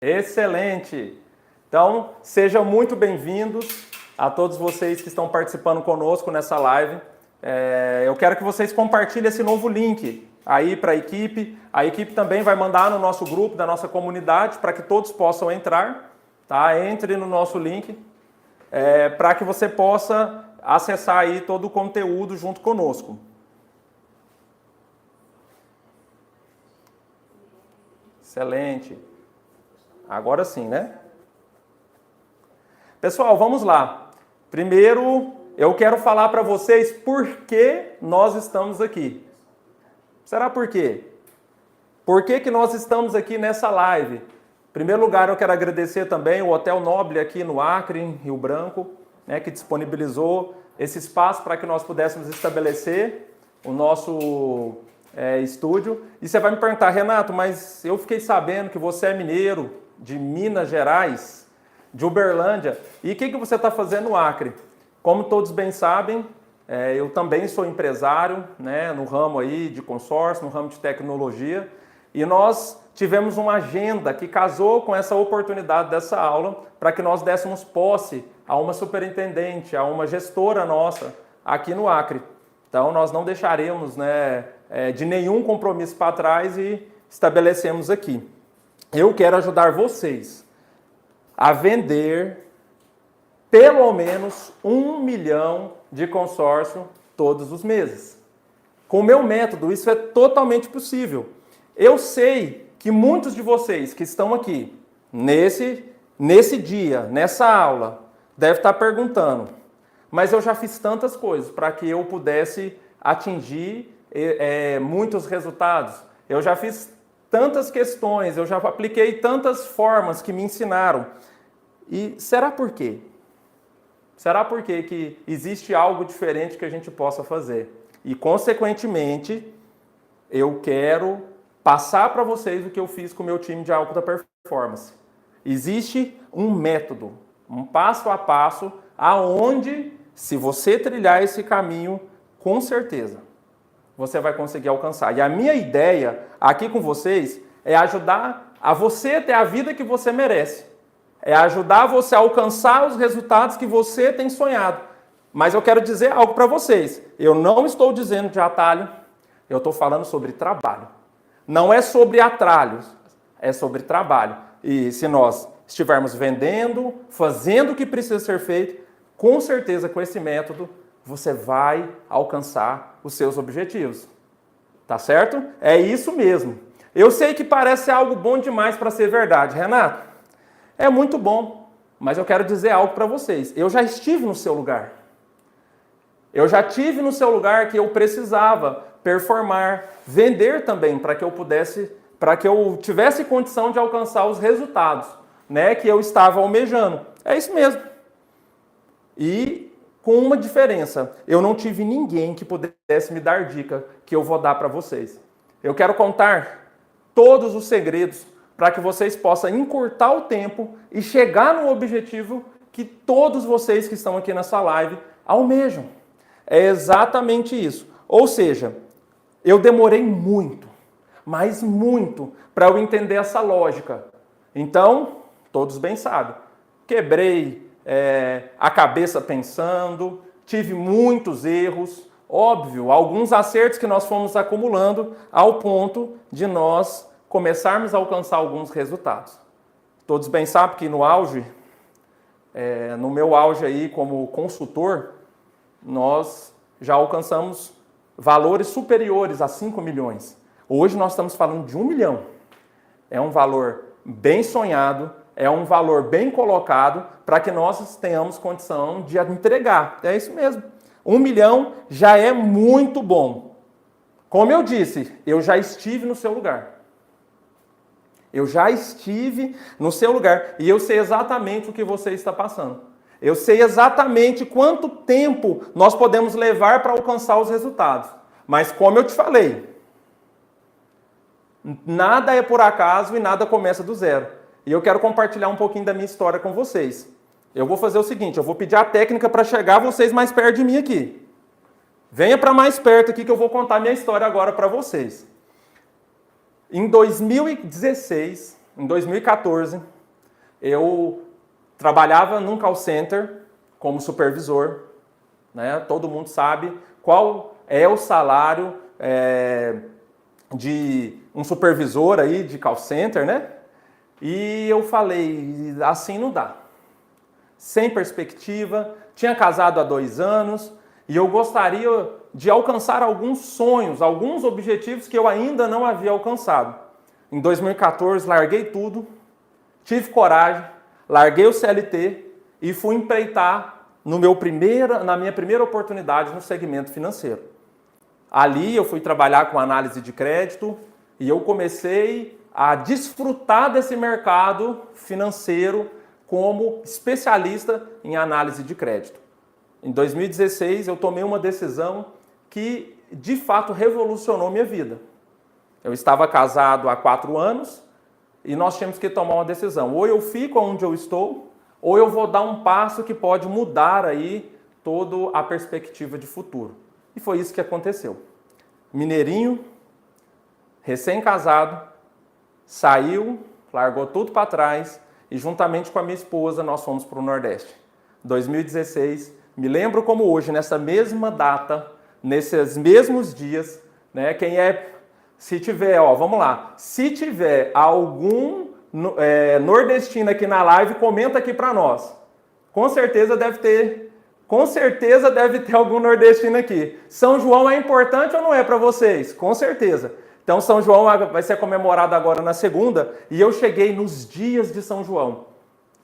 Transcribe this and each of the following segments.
Excelente! Então, sejam muito bem-vindos a todos vocês que estão participando conosco nessa live. Eu quero que vocês compartilhem esse novo link aí para a equipe. A equipe também vai mandar no nosso grupo, da nossa comunidade, para que todos possam entrar. Tá? Entre no nosso link para que você possa acessar aí todo o conteúdo junto conosco. Excelente! Agora sim, né? Pessoal, vamos lá. Primeiro, eu quero falar para vocês por que nós estamos aqui. Será por quê? Por que nós estamos aqui nessa live? Em primeiro lugar, eu quero agradecer também o Hotel Noble aqui no Acre, em Rio Branco, né, que disponibilizou esse espaço para que nós pudéssemos estabelecer o nosso estúdio. E você vai me perguntar, Renato, mas eu fiquei sabendo que você é mineiro de Minas Gerais, de Uberlândia, e o que você está fazendo no Acre? Como todos bem sabem, eu também sou empresário, né, no ramo aí de consórcio, no ramo de tecnologia, e nós tivemos uma agenda que casou com essa oportunidade dessa aula para que nós dessemos posse a uma superintendente, a uma gestora nossa aqui no Acre. Então nós não deixaremos, né, de nenhum compromisso para trás e estabelecemos aqui. Eu quero ajudar vocês a vender pelo menos 1 milhão de consórcio todos os meses. Com o meu método, isso é totalmente possível. Eu sei que muitos de vocês que estão aqui nesse dia, nessa aula, devem estar perguntando, mas eu já fiz tantas coisas para que eu pudesse atingir muitos resultados. Eu já fiz tantas questões, eu já apliquei tantas formas que me ensinaram. E será por quê? Será por quê que existe algo diferente que a gente possa fazer? E, consequentemente, eu quero passar para vocês o que eu fiz com o meu time de alta performance. Existe um método, um passo a passo, aonde, se você trilhar esse caminho, com certeza você vai conseguir alcançar. E a minha ideia aqui com vocês é ajudar a você ter a vida que você merece. É ajudar você a alcançar os resultados que você tem sonhado. Mas eu quero dizer algo para vocês. Eu não estou dizendo de atalho, eu estou falando sobre trabalho. Não é sobre atalhos, é sobre trabalho. E se nós estivermos vendendo, fazendo o que precisa ser feito, com certeza com esse método você vai alcançar os seus objetivos. Tá certo? É isso mesmo. Eu sei que parece algo bom demais para ser verdade, Renato. É muito bom, mas eu quero dizer algo para vocês. Eu já estive no seu lugar. Eu já tive no seu lugar que eu precisava performar, vender também, para que eu tivesse condição de alcançar os resultados, né, que eu estava almejando. É isso mesmo. E com uma diferença, eu não tive ninguém que pudesse me dar dica que eu vou dar para vocês. Eu quero contar todos os segredos para que vocês possam encurtar o tempo e chegar no objetivo que todos vocês que estão aqui nessa live almejam. É exatamente isso. Ou seja, eu demorei muito, mas muito, para eu entender essa lógica. Então, todos bem sabem, quebrei a cabeça pensando, tive muitos erros, óbvio, alguns acertos que nós fomos acumulando ao ponto de nós começarmos a alcançar alguns resultados. Todos bem sabem que no auge, no meu auge aí como consultor, nós já alcançamos valores superiores a 5 milhões. Hoje nós estamos falando de 1 milhão. É um valor bem sonhado, é um valor bem colocado para que nós tenhamos condição de entregar. É isso mesmo. 1 milhão já é muito bom. Como eu disse, eu já estive no seu lugar. Eu já estive no seu lugar e eu sei exatamente o que você está passando. Eu sei exatamente quanto tempo nós podemos levar para alcançar os resultados. Mas como eu te falei, nada é por acaso e nada começa do zero. E eu quero compartilhar um pouquinho da minha história com vocês. Eu vou fazer o seguinte, eu vou pedir a técnica para chegar vocês mais perto de mim aqui. Venha para mais perto aqui que eu vou contar minha história agora para vocês. Em 2016, em 2014, eu trabalhava num call center como supervisor, né? Todo mundo sabe qual é o salário de um supervisor aí de call center, né? E eu falei, assim não dá. Sem perspectiva, tinha casado há 2 anos e eu gostaria de alcançar alguns sonhos, alguns objetivos que eu ainda não havia alcançado. Em 2014, larguei tudo, tive coragem, larguei o CLT e fui empreitar na minha primeira oportunidade no segmento financeiro. Ali eu fui trabalhar com análise de crédito e eu comecei a desfrutar desse mercado financeiro como especialista em análise de crédito. Em 2016 eu tomei uma decisão que de fato revolucionou minha vida. Eu estava casado há 4 anos e nós tínhamos que tomar uma decisão. Ou eu fico onde eu estou, ou eu vou dar um passo que pode mudar aí toda a perspectiva de futuro. E foi isso que aconteceu. Mineirinho, recém-casado, saiu, largou tudo para trás e juntamente com a minha esposa nós fomos para o Nordeste. 2016, me lembro como hoje, nessa mesma data, nesses mesmos dias, né? Se tiver, vamos lá, se tiver algum nordestino aqui na live, comenta aqui para nós. Com certeza deve ter algum nordestino aqui. São João é importante ou não é para vocês? Com certeza. Então São João vai ser comemorado agora na segunda e eu cheguei nos dias de São João,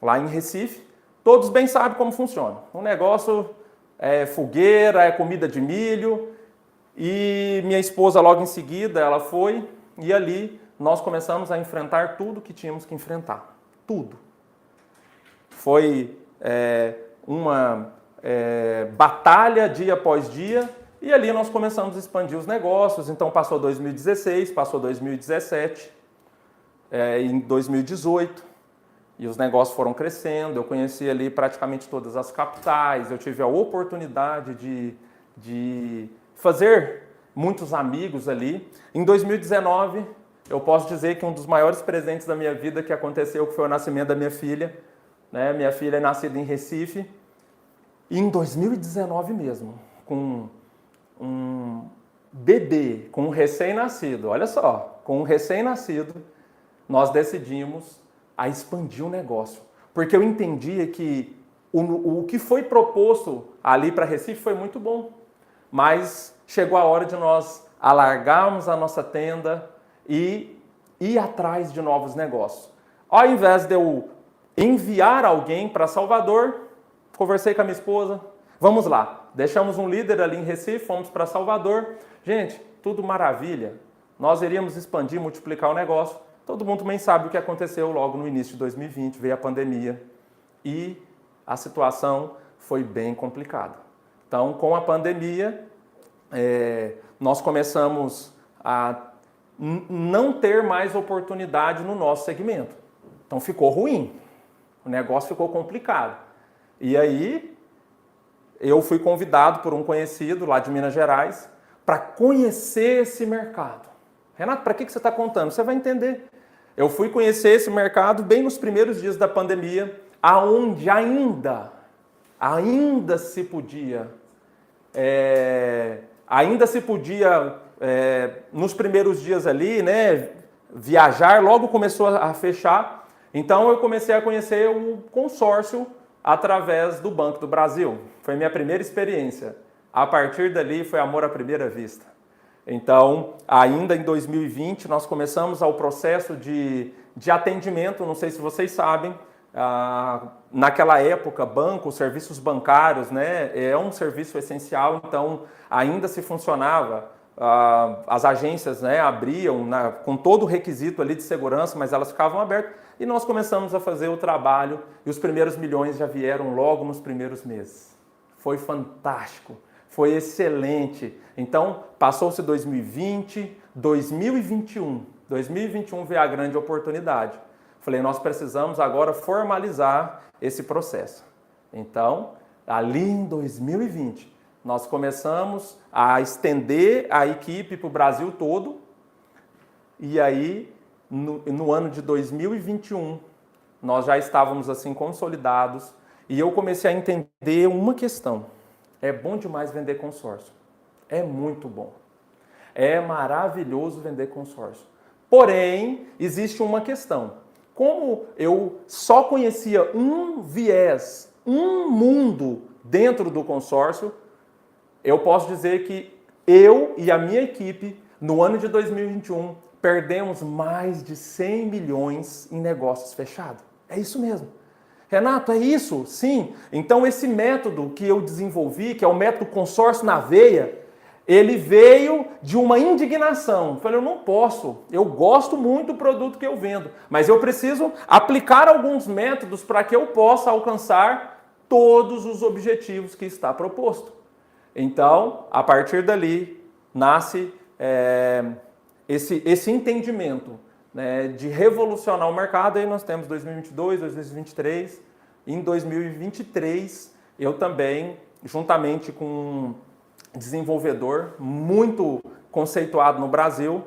lá em Recife. Todos bem sabem como funciona. O negócio é fogueira, é comida de milho. E minha esposa logo em seguida, ela foi e ali nós começamos a enfrentar tudo que tínhamos que enfrentar. Tudo. Foi uma batalha dia após dia e ali nós começamos a expandir os negócios. Então passou 2016, passou 2017, em 2018 e os negócios foram crescendo. Eu conheci ali praticamente todas as capitais, eu tive a oportunidade de fazer muitos amigos ali. Em 2019, eu posso dizer que um dos maiores presentes da minha vida que aconteceu, que foi o nascimento da minha filha. Né? Minha filha é nascida em Recife. E em 2019 mesmo, com um bebê, com um recém-nascido, olha só, com um recém-nascido, nós decidimos a expandir o negócio. Porque eu entendia que o que foi proposto ali para Recife foi muito bom. Mas chegou a hora de nós alargarmos a nossa tenda e ir atrás de novos negócios. Ao invés de eu enviar alguém para Salvador, conversei com a minha esposa, vamos lá, deixamos um líder ali em Recife, fomos para Salvador. Gente, tudo maravilha, nós iríamos expandir, multiplicar o negócio. Todo mundo também sabe o que aconteceu logo no início de 2020, veio a pandemia e a situação foi bem complicada. Então, com a pandemia, nós começamos a não ter mais oportunidade no nosso segmento. Então, ficou ruim. O negócio ficou complicado. E aí, eu fui convidado por um conhecido lá de Minas Gerais para conhecer esse mercado. Renato, para que você está contando? Você vai entender. Eu fui conhecer esse mercado bem nos primeiros dias da pandemia, aonde ainda se podia... nos primeiros dias ali, né, viajar, logo começou a fechar. Então eu comecei a conhecer o consórcio através do Banco do Brasil. Foi minha primeira experiência. A partir dali foi amor à primeira vista. Então, ainda em 2020, nós começamos o processo de atendimento, não sei se vocês sabem, naquela época, serviços bancários, né, é um serviço essencial, então ainda se funcionava, as agências, né, abriam com todo o requisito ali de segurança, mas elas ficavam abertas e nós começamos a fazer o trabalho e os primeiros milhões já vieram logo nos primeiros meses. Foi fantástico, foi excelente. Então, passou-se 2020, 2021 veio a grande oportunidade. Falei, nós precisamos agora formalizar esse processo. Então, ali em 2020, nós começamos a estender a equipe para o Brasil todo. E aí, no ano de 2021, nós já estávamos assim consolidados e eu comecei a entender uma questão. É bom demais vender consórcio. É muito bom. É maravilhoso vender consórcio. Porém, existe uma questão. Como eu só conhecia um viés, um mundo dentro do consórcio, eu posso dizer que eu e a minha equipe, no ano de 2021, perdemos mais de 100 milhões em negócios fechados. É isso mesmo. Renato, é isso? Sim. Então esse método que eu desenvolvi, que é o método consórcio na veia, ele veio de uma indignação. Eu falei, eu não posso, eu gosto muito do produto que eu vendo, mas eu preciso aplicar alguns métodos para que eu possa alcançar todos os objetivos que está proposto. Então, a partir dali, nasce esse entendimento, né, de revolucionar o mercado. Aí nós temos 2022, 2023. Em 2023, eu também, juntamente com um desenvolvedor muito conceituado no Brasil,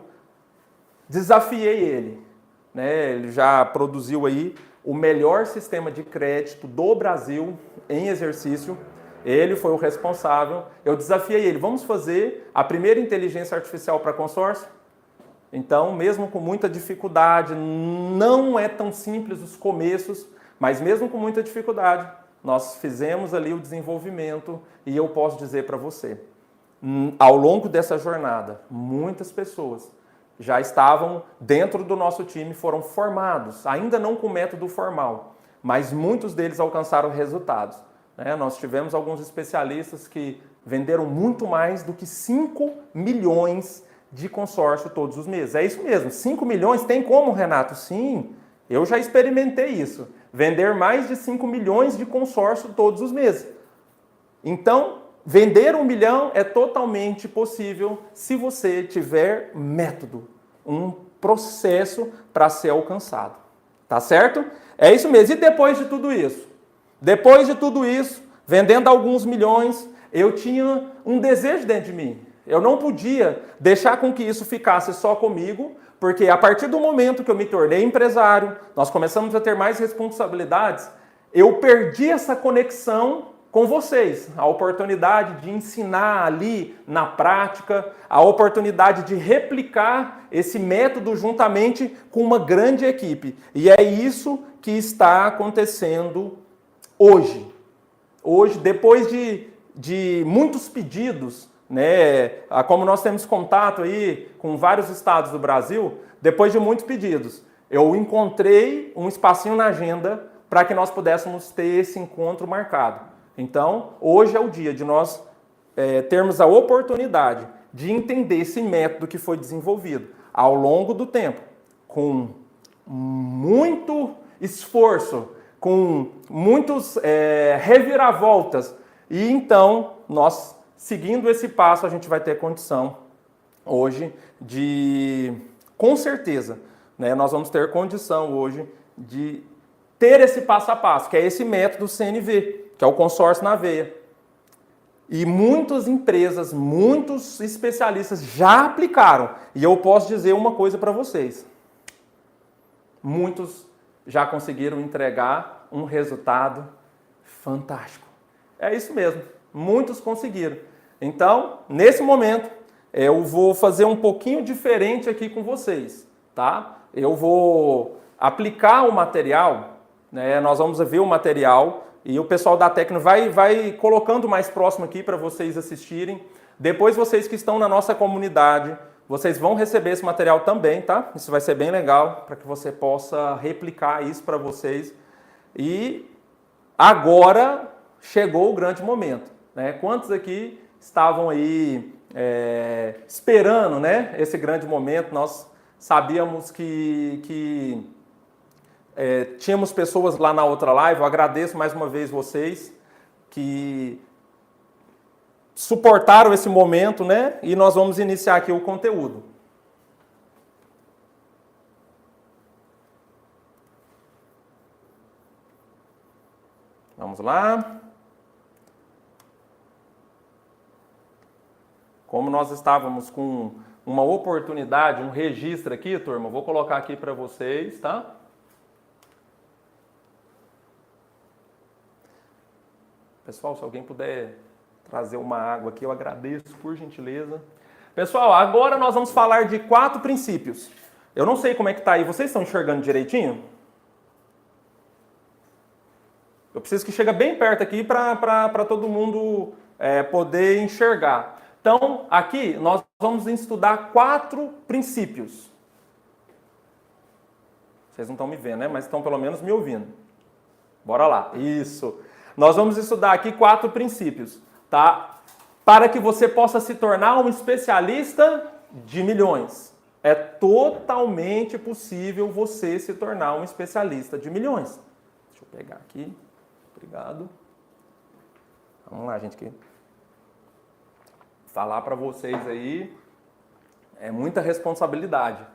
desafiei ele. Né? Ele já produziu aí o melhor sistema de crédito do Brasil em exercício. Ele foi o responsável. Eu desafiei ele. Vamos fazer a primeira inteligência artificial para consórcio? Então, mesmo com muita dificuldade, não é tão simples os começos, mas mesmo com muita dificuldade, nós fizemos ali o desenvolvimento e eu posso dizer para você, ao longo dessa jornada, muitas pessoas já estavam dentro do nosso time, foram formados, ainda não com método formal, mas muitos deles alcançaram resultados. Nós tivemos alguns especialistas que venderam muito mais do que 5 milhões de consórcio todos os meses. É isso mesmo, 5 milhões tem como, Renato? Sim, eu já experimentei isso. Vender mais de 5 milhões de consórcio todos os meses. Então, vender 1 milhão é totalmente possível se você tiver método, um processo para ser alcançado. Tá certo? É isso mesmo. E depois de tudo isso? Depois de tudo isso, vendendo alguns milhões, eu tinha um desejo dentro de mim. Eu não podia deixar com que isso ficasse só comigo, porque a partir do momento que eu me tornei empresário, nós começamos a ter mais responsabilidades, eu perdi essa conexão com vocês, a oportunidade de ensinar ali na prática, a oportunidade de replicar esse método juntamente com uma grande equipe. E é isso que está acontecendo hoje. Hoje, depois de muitos pedidos, né, como nós temos contato aí com vários estados do Brasil, depois de muitos pedidos, eu encontrei um espacinho na agenda para que nós pudéssemos ter esse encontro marcado. Então, hoje é o dia de nós termos a oportunidade de entender esse método que foi desenvolvido ao longo do tempo, com muito esforço, com muitos reviravoltas. E então, nós, seguindo esse passo, a gente vai ter condição hoje de, com certeza, né, nós vamos ter condição hoje de ter esse passo a passo, que é esse método CNV, que é o consórcio na veia. E muitas empresas, muitos especialistas já aplicaram. E eu posso dizer uma coisa para vocês. Muitos já conseguiram entregar um resultado fantástico. É isso mesmo, muitos conseguiram. Então, nesse momento, eu vou fazer um pouquinho diferente aqui com vocês, tá? Eu vou aplicar o material, né? Nós vamos ver o material e o pessoal da técnica vai colocando mais próximo aqui para vocês assistirem. Depois, vocês que estão na nossa comunidade, vocês vão receber esse material também, tá? Isso vai ser bem legal para que você possa replicar isso para vocês. E agora chegou o grande momento, né? Quantos aqui estavam aí esperando, né, esse grande momento? Nós sabíamos que tínhamos pessoas lá na outra live. Eu agradeço mais uma vez vocês que suportaram esse momento, né? E nós vamos iniciar aqui o conteúdo. Vamos lá. Como nós estávamos com uma oportunidade, um registro aqui, turma, vou colocar aqui para vocês, tá? Pessoal, se alguém puder trazer uma água aqui, eu agradeço, por gentileza. Pessoal, agora nós vamos falar de 4 princípios. Eu não sei como é que está aí. Vocês estão enxergando direitinho? Eu preciso que chegue bem perto aqui para todo mundo poder enxergar. Então, aqui nós vamos estudar 4 princípios. Vocês não estão me vendo, né? Mas estão pelo menos me ouvindo. Bora lá. Isso. Nós vamos estudar aqui 4 princípios, tá? Para que você possa se tornar um especialista de milhões. É totalmente possível você se tornar um especialista de milhões. Deixa eu pegar aqui. Obrigado. Vamos lá, gente. Falar para vocês aí é muita responsabilidade.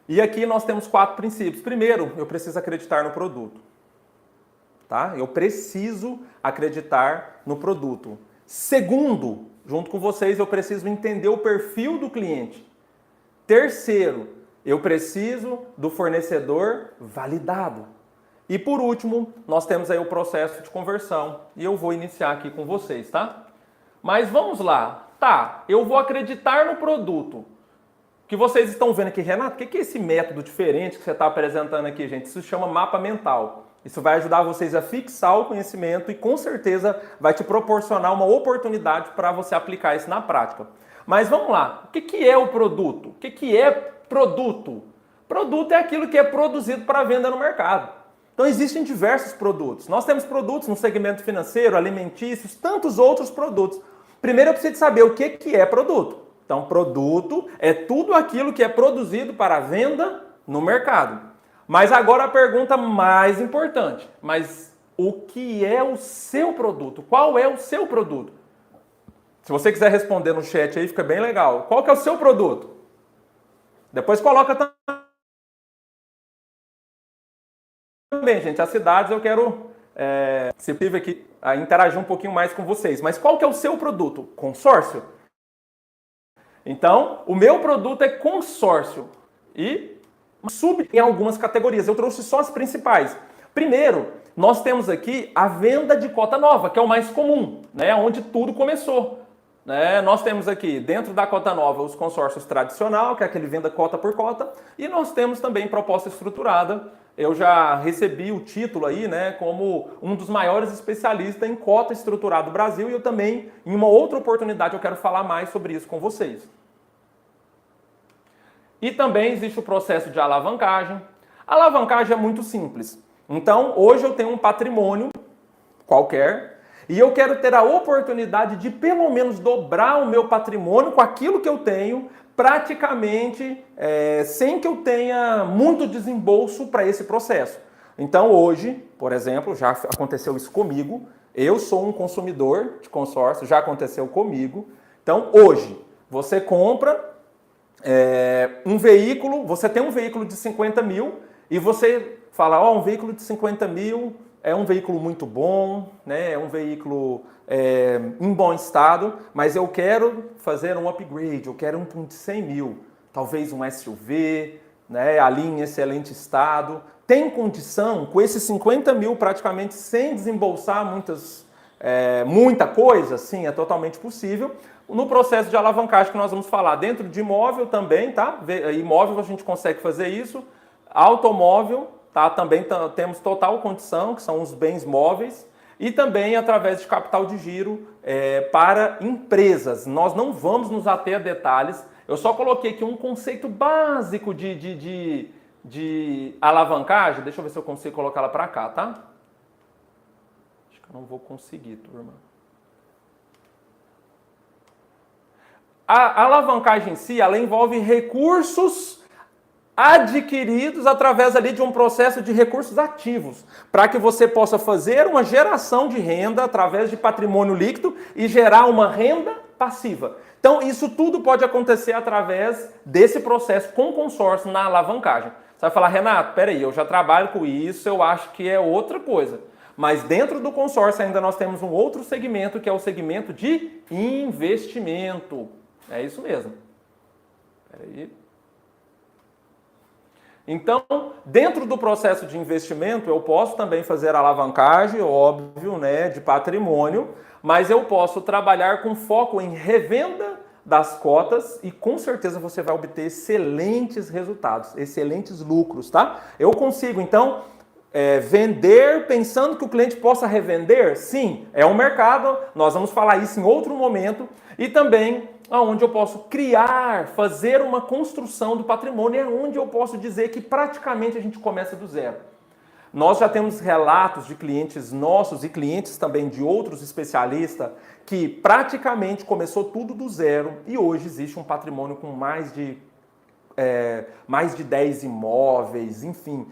E aqui nós temos 4 princípios. Primeiro, eu preciso acreditar no produto. Tá? Eu preciso acreditar no produto. Segundo, junto com vocês, eu preciso entender o perfil do cliente. Terceiro, eu preciso do fornecedor validado. E por último, nós temos aí o processo de conversão. E eu vou iniciar aqui com vocês, tá? Mas vamos lá. Tá, eu vou acreditar no produto. Que vocês estão vendo aqui, Renato, o que é esse método diferente que você está apresentando aqui, gente? Isso se chama mapa mental. Isso vai ajudar vocês a fixar o conhecimento e com certeza vai te proporcionar uma oportunidade para você aplicar isso na prática. Mas vamos lá, o que é o produto? O que é produto? Produto é aquilo que é produzido para venda no mercado. Então existem diversos produtos. Nós temos produtos no segmento financeiro, alimentícios, tantos outros produtos. Primeiro eu preciso saber o que é produto. Então produto é tudo aquilo que é produzido para venda no mercado. Mas agora a pergunta mais importante, mas o que é o seu produto? Qual é o seu produto? Se você quiser responder no chat aí, fica bem legal. Qual que é o seu produto? Depois coloca também, gente, as cidades eu quero, se possível aqui, interagir um pouquinho mais com vocês. Mas qual que é o seu produto? Consórcio? Então, o meu produto é consórcio e sub em algumas categorias. Eu trouxe só as principais. Primeiro, nós temos aqui a venda de cota nova, que é o mais comum, né? Onde tudo começou. Né? Nós temos aqui, dentro da cota nova, os consórcios tradicional, que é aquele venda cota por cota, e nós temos também proposta estruturada. Eu já recebi o título aí, né, como um dos maiores especialistas em cota estruturada do Brasil, e eu também, em uma outra oportunidade, eu quero falar mais sobre isso com vocês. E também existe o processo de alavancagem. A alavancagem é muito simples. Então, hoje eu tenho um patrimônio qualquer e eu quero ter a oportunidade de pelo menos dobrar o meu patrimônio com aquilo que eu tenho, praticamente sem que eu tenha muito desembolso para esse processo. Então, hoje, por exemplo, já aconteceu isso comigo. Eu sou um consumidor de consórcio, já aconteceu comigo. Então, hoje, você compra um veículo, você tem um veículo de 50 mil e você fala, um veículo de 50 mil é um veículo muito bom, né? É um veículo em bom estado, mas eu quero fazer um upgrade, eu quero um de 100 mil, talvez um SUV, né? Ali em excelente estado. Tem condição, com esses 50 mil praticamente sem desembolsar muita coisa? Sim, é totalmente possível. No processo de alavancagem que nós vamos falar, dentro de imóvel também, tá? Imóvel a gente consegue fazer isso. Automóvel, tá? Também temos total condição, que são os bens móveis. E também através de capital de giro para empresas. Nós não vamos nos ater a detalhes. Eu só coloquei aqui um conceito básico de alavancagem. Deixa eu ver se eu consigo colocar ela para cá, tá? Acho que eu não vou conseguir, turma. A alavancagem em si, ela envolve recursos adquiridos através ali de um processo de recursos ativos, para que você possa fazer uma geração de renda através de patrimônio líquido e gerar uma renda passiva. Então, isso tudo pode acontecer através desse processo com consórcio na alavancagem. Você vai falar, Renato, peraí, eu já trabalho com isso, eu acho que é outra coisa. Mas dentro do consórcio ainda nós temos um outro segmento, que é o segmento de investimento. É isso mesmo. Peraí. Então, dentro do processo de investimento, eu posso também fazer alavancagem, óbvio, né, de patrimônio, mas eu posso trabalhar com foco em revenda das cotas e com certeza você vai obter excelentes resultados, excelentes lucros, tá? Eu consigo, então, vender pensando que o cliente possa revender? Sim, é um mercado, nós vamos falar isso em outro momento, e também onde eu posso criar, fazer uma construção do patrimônio, é onde eu posso dizer que praticamente a gente começa do zero. Nós já temos relatos de clientes nossos e clientes também de outros especialistas que praticamente começou tudo do zero e hoje existe um patrimônio com mais de 10 imóveis, enfim,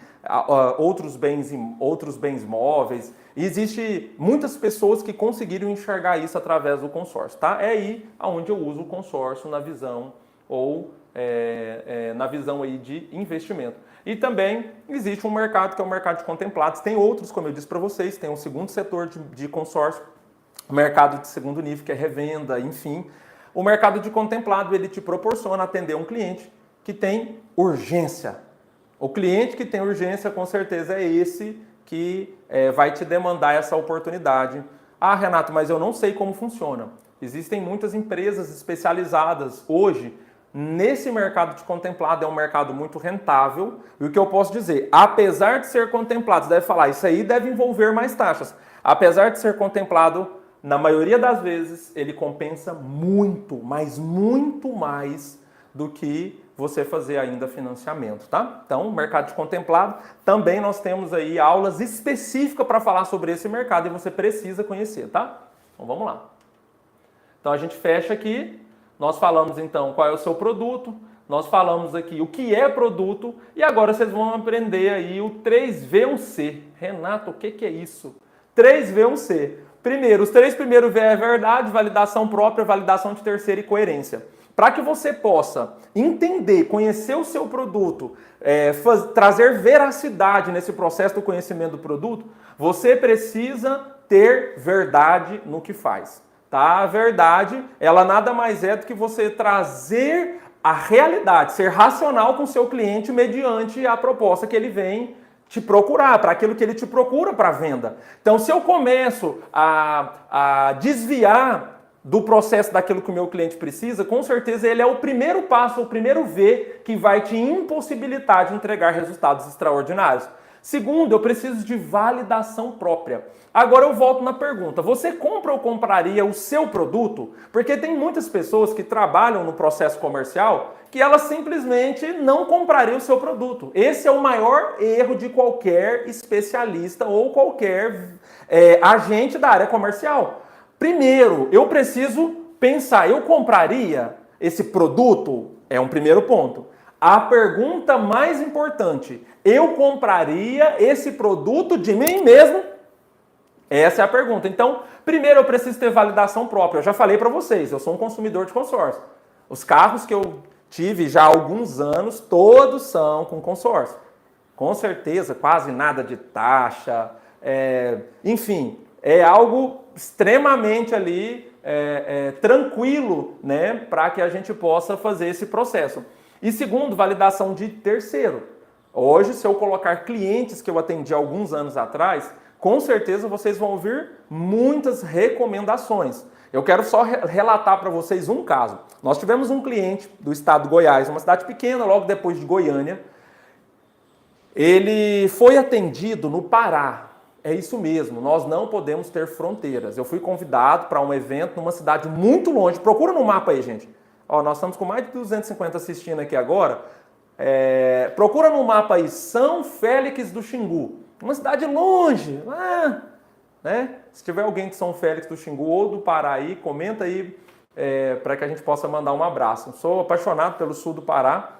outros bens móveis. E existe muitas pessoas que conseguiram enxergar isso através do consórcio, tá? É aí onde eu uso o consórcio na visão ou na visão aí de investimento. E também existe um mercado que é o mercado de contemplados. Tem outros, como eu disse para vocês, tem um segundo setor de consórcio, o mercado de segundo nível, que é revenda, enfim. O mercado de contemplado, ele te proporciona atender um cliente que tem urgência. O cliente que tem urgência, com certeza, é esse que vai te demandar essa oportunidade. Ah, Renato, mas eu não sei como funciona. Existem muitas empresas especializadas hoje nesse mercado de contemplado, é um mercado muito rentável. E o que eu posso dizer, apesar de ser contemplado, você deve falar, isso aí deve envolver mais taxas. Apesar de ser contemplado, na maioria das vezes, ele compensa muito, mas muito mais do que você fazer ainda financiamento, tá? Então, mercado de contemplado, também nós temos aí aulas específicas para falar sobre esse mercado e você precisa conhecer, tá? Então, vamos lá. Então, a gente fecha aqui, nós falamos então qual é o seu produto, nós falamos aqui o que é produto e agora vocês vão aprender aí o 3V1C. Renato, o que é isso? 3V1C. Primeiro, os 3 primeiros V é verdade, validação própria, validação de terceiro e coerência. Para que você possa entender, conhecer o seu produto, trazer veracidade nesse processo do conhecimento do produto, você precisa ter verdade no que faz. Tá? A verdade, ela nada mais é do que você trazer a realidade, ser racional com o seu cliente mediante a proposta que ele vem te procurar, para aquilo que ele te procura para venda. Então, se eu começo a desviar do processo daquilo que o meu cliente precisa, com certeza ele é o primeiro passo, o primeiro V que vai te impossibilitar de entregar resultados extraordinários. Segundo, eu preciso de validação própria. Agora eu volto na pergunta, você compra ou compraria o seu produto? Porque tem muitas pessoas que trabalham no processo comercial que elas simplesmente não comprariam o seu produto. Esse é o maior erro de qualquer especialista ou qualquer agente da área comercial. Primeiro, eu preciso pensar, eu compraria esse produto? É um primeiro ponto. A pergunta mais importante, eu compraria esse produto de mim mesmo? Essa é a pergunta. Então, primeiro eu preciso ter validação própria. Eu já falei para vocês, eu sou um consumidor de consórcio. Os carros que eu tive já há alguns anos, todos são com consórcio. Com certeza, quase nada de taxa, enfim, é algo extremamente ali tranquilo, né, para que a gente possa fazer esse processo. E segundo, validação de terceiro. Hoje, se eu colocar clientes que eu atendi alguns anos atrás, com certeza vocês vão ouvir muitas recomendações. Eu quero só relatar para vocês um caso. Nós tivemos um cliente do estado de Goiás, uma cidade pequena, logo depois de Goiânia. Ele foi atendido no Pará. É isso mesmo, nós não podemos ter fronteiras. Eu fui convidado para um evento numa cidade muito longe. Procura no mapa aí, gente. Ó, nós estamos com mais de 250 assistindo aqui agora. Procura no mapa aí, São Félix do Xingu. Uma cidade longe, lá, né? Se tiver alguém de São Félix do Xingu ou do Pará aí, comenta aí para que a gente possa mandar um abraço. Sou apaixonado pelo sul do Pará.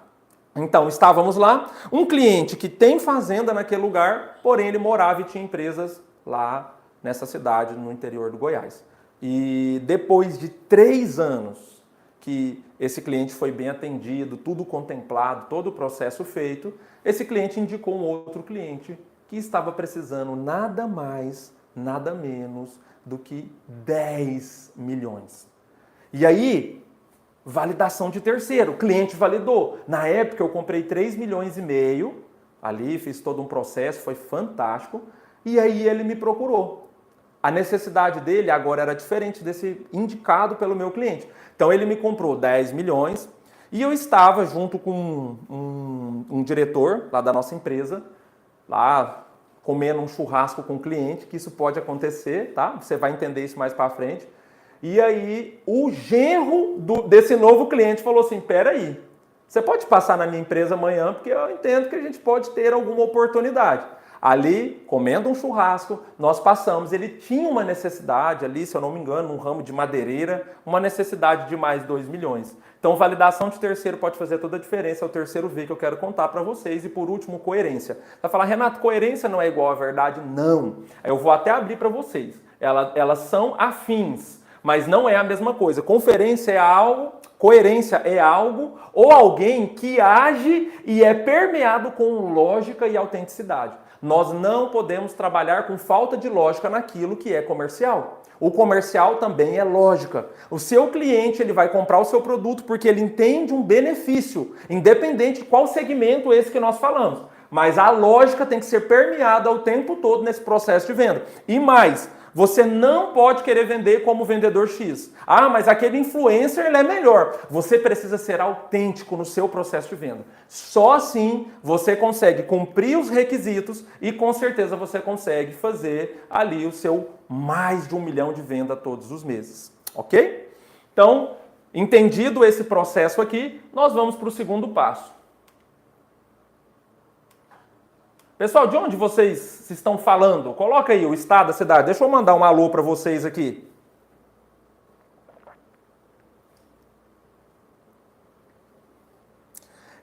Então, estávamos lá, um cliente que tem fazenda naquele lugar, porém ele morava e tinha empresas lá nessa cidade, no interior do Goiás. E depois de 3 anos que esse cliente foi bem atendido, tudo contemplado, todo o processo feito, esse cliente indicou um outro cliente que estava precisando nada mais, nada menos do que 10 milhões. E aí, Validação de terceiro. O cliente validou. Na época eu comprei 3,5 milhões. Ali fiz todo um processo, foi fantástico. E aí ele me procurou. A necessidade dele agora era diferente desse indicado pelo meu cliente. Então ele me comprou 10 milhões e eu estava junto com um diretor lá da nossa empresa, lá comendo um churrasco com o cliente, que isso pode acontecer, tá? Você vai entender isso mais para frente. E aí o genro desse novo cliente falou assim, peraí, você pode passar na minha empresa amanhã, porque eu entendo que a gente pode ter alguma oportunidade. Ali, comendo um churrasco, nós passamos. Ele tinha uma necessidade ali, se eu não me engano, num ramo de madeireira, uma necessidade de mais 2 milhões. Então, validação de terceiro pode fazer toda a diferença. É o terceiro V que eu quero contar para vocês. E por último, coerência. Vai falar, Renato, coerência não é igual à verdade? Não. Eu vou até abrir para vocês. Elas são afins, mas não é a mesma coisa. Coerência é algo ou alguém que age e é permeado com lógica e autenticidade. Nós não podemos trabalhar com falta de lógica naquilo que é comercial. O comercial também é lógica. O seu cliente ele vai comprar o seu produto porque ele entende um benefício, independente de qual segmento esse que nós falamos. Mas a lógica tem que ser permeada o tempo todo nesse processo de venda. E mais, você não pode querer vender como vendedor X. Ah, mas aquele influencer ele é melhor. Você precisa ser autêntico no seu processo de venda. Só assim você consegue cumprir os requisitos e com certeza você consegue fazer ali o seu mais de 1 milhão de venda todos os meses. Ok? Então, entendido esse processo aqui, nós vamos para o segundo passo. Pessoal, de onde vocês estão falando? Coloca aí o estado da cidade. Deixa eu mandar um alô para vocês aqui.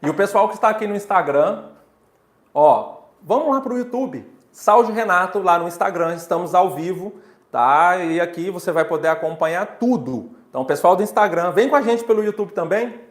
E o pessoal que está aqui no Instagram, ó, vamos lá para o YouTube. Salve Renato lá no Instagram, estamos ao vivo, tá? E aqui você vai poder acompanhar tudo. Então, pessoal do Instagram, vem com a gente pelo YouTube também.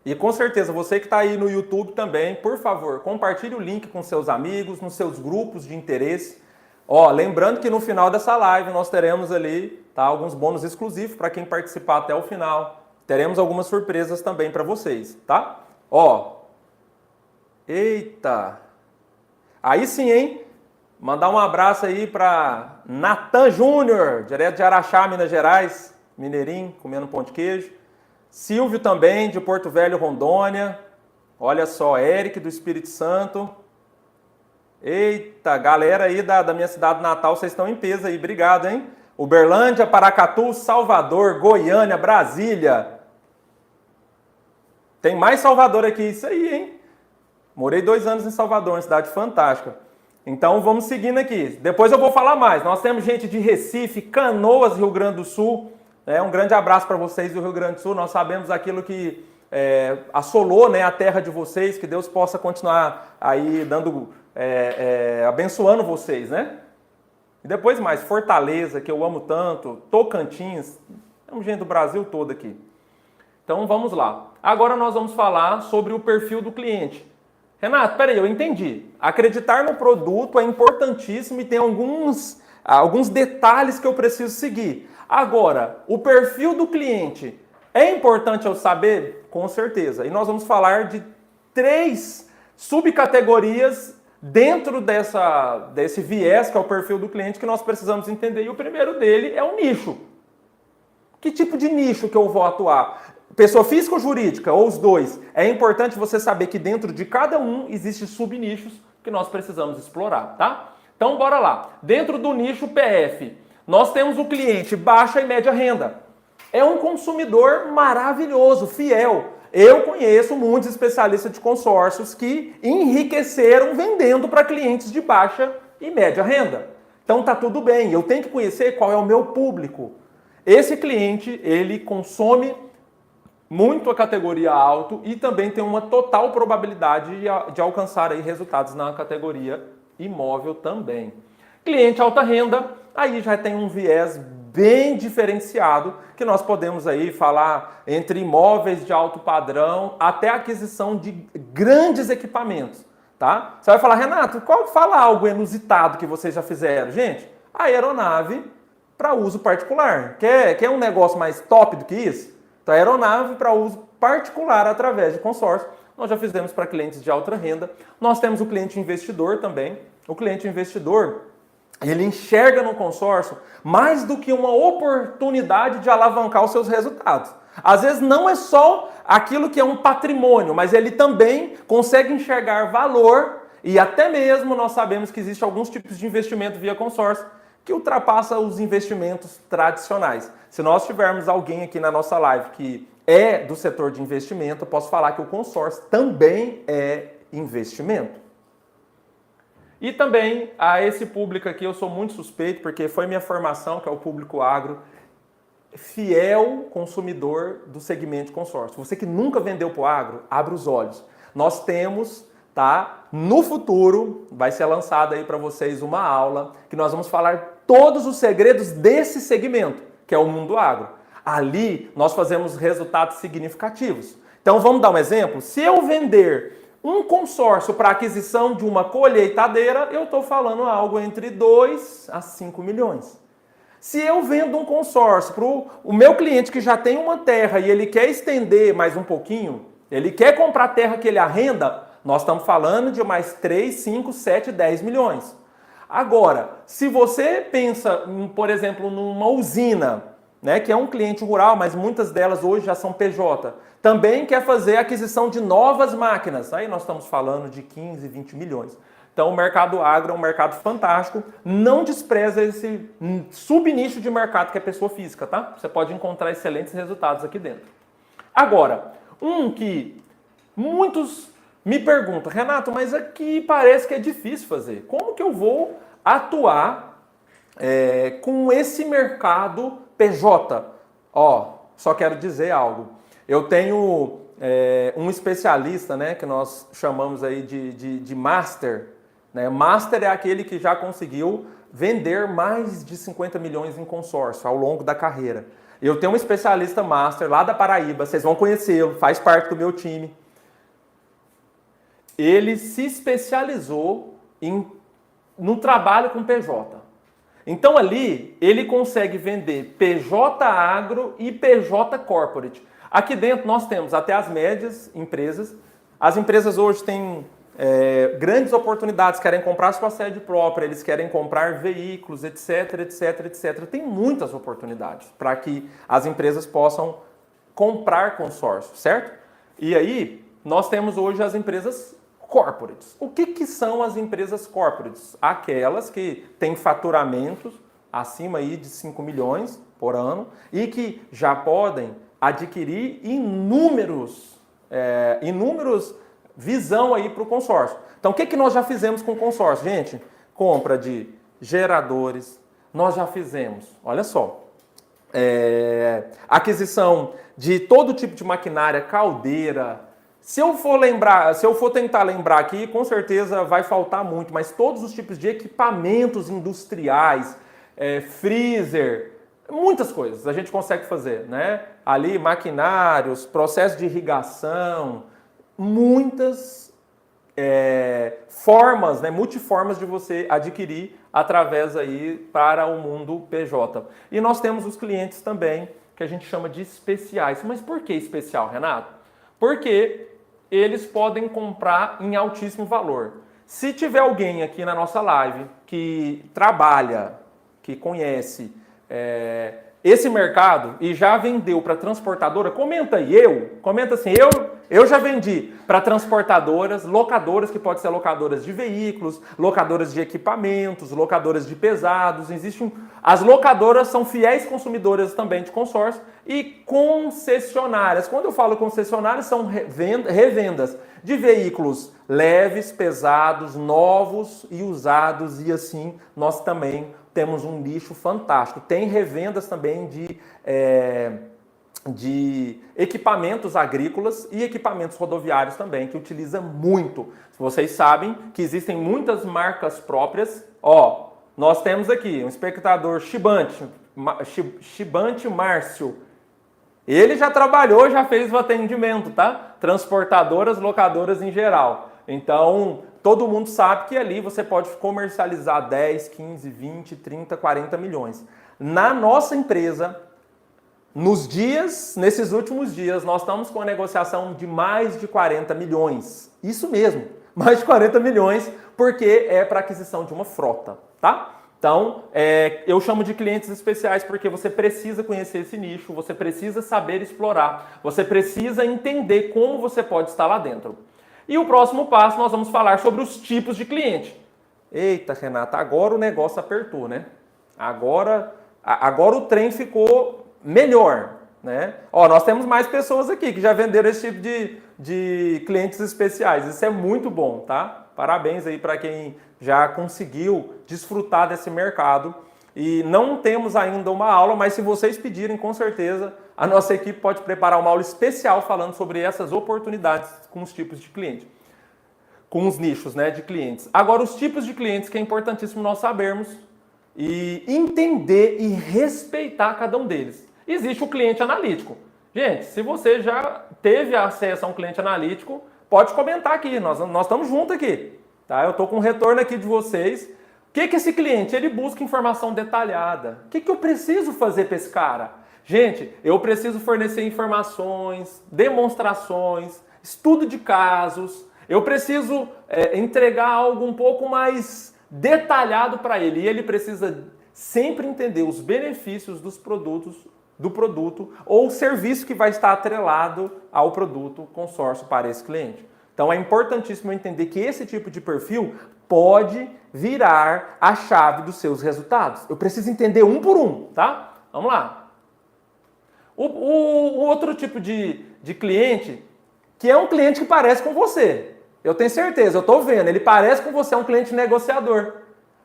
E com certeza, você que está aí no YouTube também, por favor, compartilhe o link com seus amigos, nos seus grupos de interesse. Ó, lembrando que no final dessa live nós teremos ali, tá, alguns bônus exclusivos para quem participar até o final. Teremos algumas surpresas também para vocês, tá? Ó, eita! Aí sim, hein? Mandar um abraço aí para Natan Júnior, direto de Araxá, Minas Gerais, mineirinho, comendo pão de queijo. Silvio também, de Porto Velho, Rondônia. Olha só, Eric do Espírito Santo. Eita, galera aí da minha cidade natal, vocês estão em peso aí, obrigado, hein? Uberlândia, Paracatu, Salvador, Goiânia, Brasília. Tem mais Salvador aqui, isso aí, hein? Morei 2 anos em Salvador, uma cidade fantástica. Então vamos seguindo aqui. Depois eu vou falar mais. Nós temos gente de Recife, Canoas, Rio Grande do Sul. Um grande abraço para vocês do Rio Grande do Sul. Nós sabemos aquilo que assolou, né, a terra de vocês. Que Deus possa continuar aí dando, abençoando vocês, né? E depois mais, Fortaleza, que eu amo tanto, Tocantins. Temos gente do Brasil todo aqui. Então vamos lá. Agora nós vamos falar sobre o perfil do cliente. Renato, peraí, eu entendi. Acreditar no produto é importantíssimo e tem alguns detalhes que eu preciso seguir. Agora, o perfil do cliente é importante eu saber? Com certeza. E nós vamos falar de 3 subcategorias dentro desse viés, que é o perfil do cliente, que nós precisamos entender. E o primeiro dele é o nicho. Que tipo de nicho que eu vou atuar? Pessoa física ou jurídica, ou os dois? É importante você saber que dentro de cada um existem subnichos que nós precisamos explorar, tá? Então, bora lá. Dentro do nicho PF, nós temos o cliente baixa e média renda. É um consumidor maravilhoso, fiel. Eu conheço muitos especialistas de consórcios que enriqueceram vendendo para clientes de baixa e média renda. Então tá tudo bem, eu tenho que conhecer qual é o meu público. Esse cliente, ele consome muito a categoria alto e também tem uma total probabilidade de alcançar aí resultados na categoria imóvel também. Cliente alta renda, aí já tem um viés bem diferenciado, que nós podemos aí falar entre imóveis de alto padrão até aquisição de grandes equipamentos, tá? Você vai falar, Renato, fala algo inusitado que vocês já fizeram? Gente, a aeronave para uso particular. Quer um negócio mais top do que isso? Então, aeronave para uso particular através de consórcio. Nós já fizemos para clientes de alta renda. Nós temos o cliente investidor também. O cliente investidor, ele enxerga no consórcio mais do que uma oportunidade de alavancar os seus resultados. Às vezes não é só aquilo que é um patrimônio, mas ele também consegue enxergar valor e até mesmo nós sabemos que existem alguns tipos de investimento via consórcio que ultrapassa os investimentos tradicionais. Se nós tivermos alguém aqui na nossa live que é do setor de investimento, eu posso falar que o consórcio também é investimento. E também a esse público aqui eu sou muito suspeito, porque foi minha formação, que é o público agro, fiel consumidor do segmento de consórcio. Você que nunca vendeu para o agro, abre os olhos. Nós temos, tá? No futuro, vai ser lançada aí para vocês uma aula que nós vamos falar todos os segredos desse segmento, que é o mundo agro. Ali nós fazemos resultados significativos. Então vamos dar um exemplo? Se eu vender um consórcio para aquisição de uma colheitadeira, eu estou falando algo entre 2 a 5 milhões. Se eu vendo um consórcio para o meu cliente que já tem uma terra e ele quer estender mais um pouquinho, ele quer comprar terra que ele arrenda, nós estamos falando de mais 3, 5, 7, 10 milhões. Agora, se você pensa, por exemplo, numa usina, né, que é um cliente rural, mas muitas delas hoje já são PJ, também quer fazer a aquisição de novas máquinas. Aí nós estamos falando de 15, 20 milhões. Então o mercado agro é um mercado fantástico. Não despreza esse subnicho de mercado que é pessoa física, tá? Você pode encontrar excelentes resultados aqui dentro. Agora, um que muitos me perguntam, Renato, mas aqui parece que é difícil fazer. Como que eu vou atuar com esse mercado PJ? Ó, só quero dizer algo. Eu tenho um especialista, né, que nós chamamos aí de Master. Né? Master é aquele que já conseguiu vender mais de 50 milhões em consórcio ao longo da carreira. Eu tenho um especialista Master lá da Paraíba, vocês vão conhecê-lo, faz parte do meu time. Ele se especializou no trabalho com PJ. Então ali ele consegue vender PJ Agro e PJ Corporate. Aqui dentro nós temos até as médias empresas. As empresas hoje têm grandes oportunidades, querem comprar sua sede própria, eles querem comprar veículos, etc, etc, etc. Tem muitas oportunidades para que as empresas possam comprar consórcio, certo? E aí nós temos hoje as empresas corporates. O que são as empresas corporates? Aquelas que têm faturamentos acima aí de 5 milhões por ano e que já podem adquirir inúmeros visão aí para o consórcio. Então, o que nós já fizemos com o consórcio? Gente, compra de geradores, nós já fizemos, olha só, aquisição de todo tipo de maquinária, caldeira. Se eu for tentar lembrar aqui, com certeza vai faltar muito, mas todos os tipos de equipamentos industriais, freezer, muitas coisas a gente consegue fazer, né? Ali, maquinários, processo de irrigação, muitas formas, né, multiformas de você adquirir através aí para o mundo PJ. E nós temos os clientes também, que a gente chama de especiais. Mas por que especial, Renato? Porque eles podem comprar em altíssimo valor. Se tiver alguém aqui na nossa live que trabalha, que conhece esse mercado e já vendeu para transportadora, comenta aí, comenta assim, eu já vendi para transportadoras, locadoras, que pode ser locadoras de veículos, locadoras de equipamentos, locadoras de pesados, as locadoras são fiéis consumidoras também de consórcio e concessionárias. Quando eu falo concessionárias, são revendas de veículos leves, pesados, novos e usados, e assim nós também temos um nicho fantástico. Tem revendas também de equipamentos agrícolas e equipamentos rodoviários também, que utiliza muito. Vocês sabem que existem muitas marcas próprias. Ó, nós temos aqui um espectador Chibante Márcio. Ele já trabalhou, já fez o atendimento, tá? Transportadoras, locadoras em geral. Então, todo mundo sabe que ali você pode comercializar 10, 15, 20, 30, 40 milhões. Na nossa empresa, nesses últimos dias, nós estamos com a negociação de mais de 40 milhões. Isso mesmo, mais de 40 milhões, porque é para aquisição de uma frota, tá? Então, eu chamo de clientes especiais porque você precisa conhecer esse nicho, você precisa saber explorar, você precisa entender como você pode estar lá dentro. E o próximo passo, nós vamos falar sobre os tipos de cliente. Eita, Renata, agora o negócio apertou, né? Agora o trem ficou melhor, né? Ó, nós temos mais pessoas aqui que já venderam esse tipo de clientes especiais. Isso é muito bom, tá? Parabéns aí para quem já conseguiu desfrutar desse mercado. E não temos ainda uma aula, mas se vocês pedirem, com certeza, a nossa equipe pode preparar uma aula especial falando sobre essas oportunidades com os tipos de cliente, com os nichos, né, de clientes. Agora, os tipos de clientes que é importantíssimo nós sabermos e entender e respeitar cada um deles. Existe o cliente analítico. Gente, se você já teve acesso a um cliente analítico, pode comentar aqui, nós estamos juntos aqui. Tá? Eu estou com um retorno aqui de vocês. O que esse cliente? Ele busca informação detalhada. O que eu preciso fazer para esse cara? Gente, eu preciso fornecer informações, demonstrações, estudo de casos. Eu preciso entregar algo um pouco mais detalhado para ele. E ele precisa sempre entender os benefícios do produto ou serviço que vai estar atrelado ao produto consórcio para esse cliente. Então é importantíssimo entender que esse tipo de perfil pode virar a chave dos seus resultados. Eu preciso entender um por um, tá? Vamos lá. O outro tipo de cliente, que é um cliente que parece com você. Eu tenho certeza, eu estou vendo, ele parece com você, é um cliente negociador.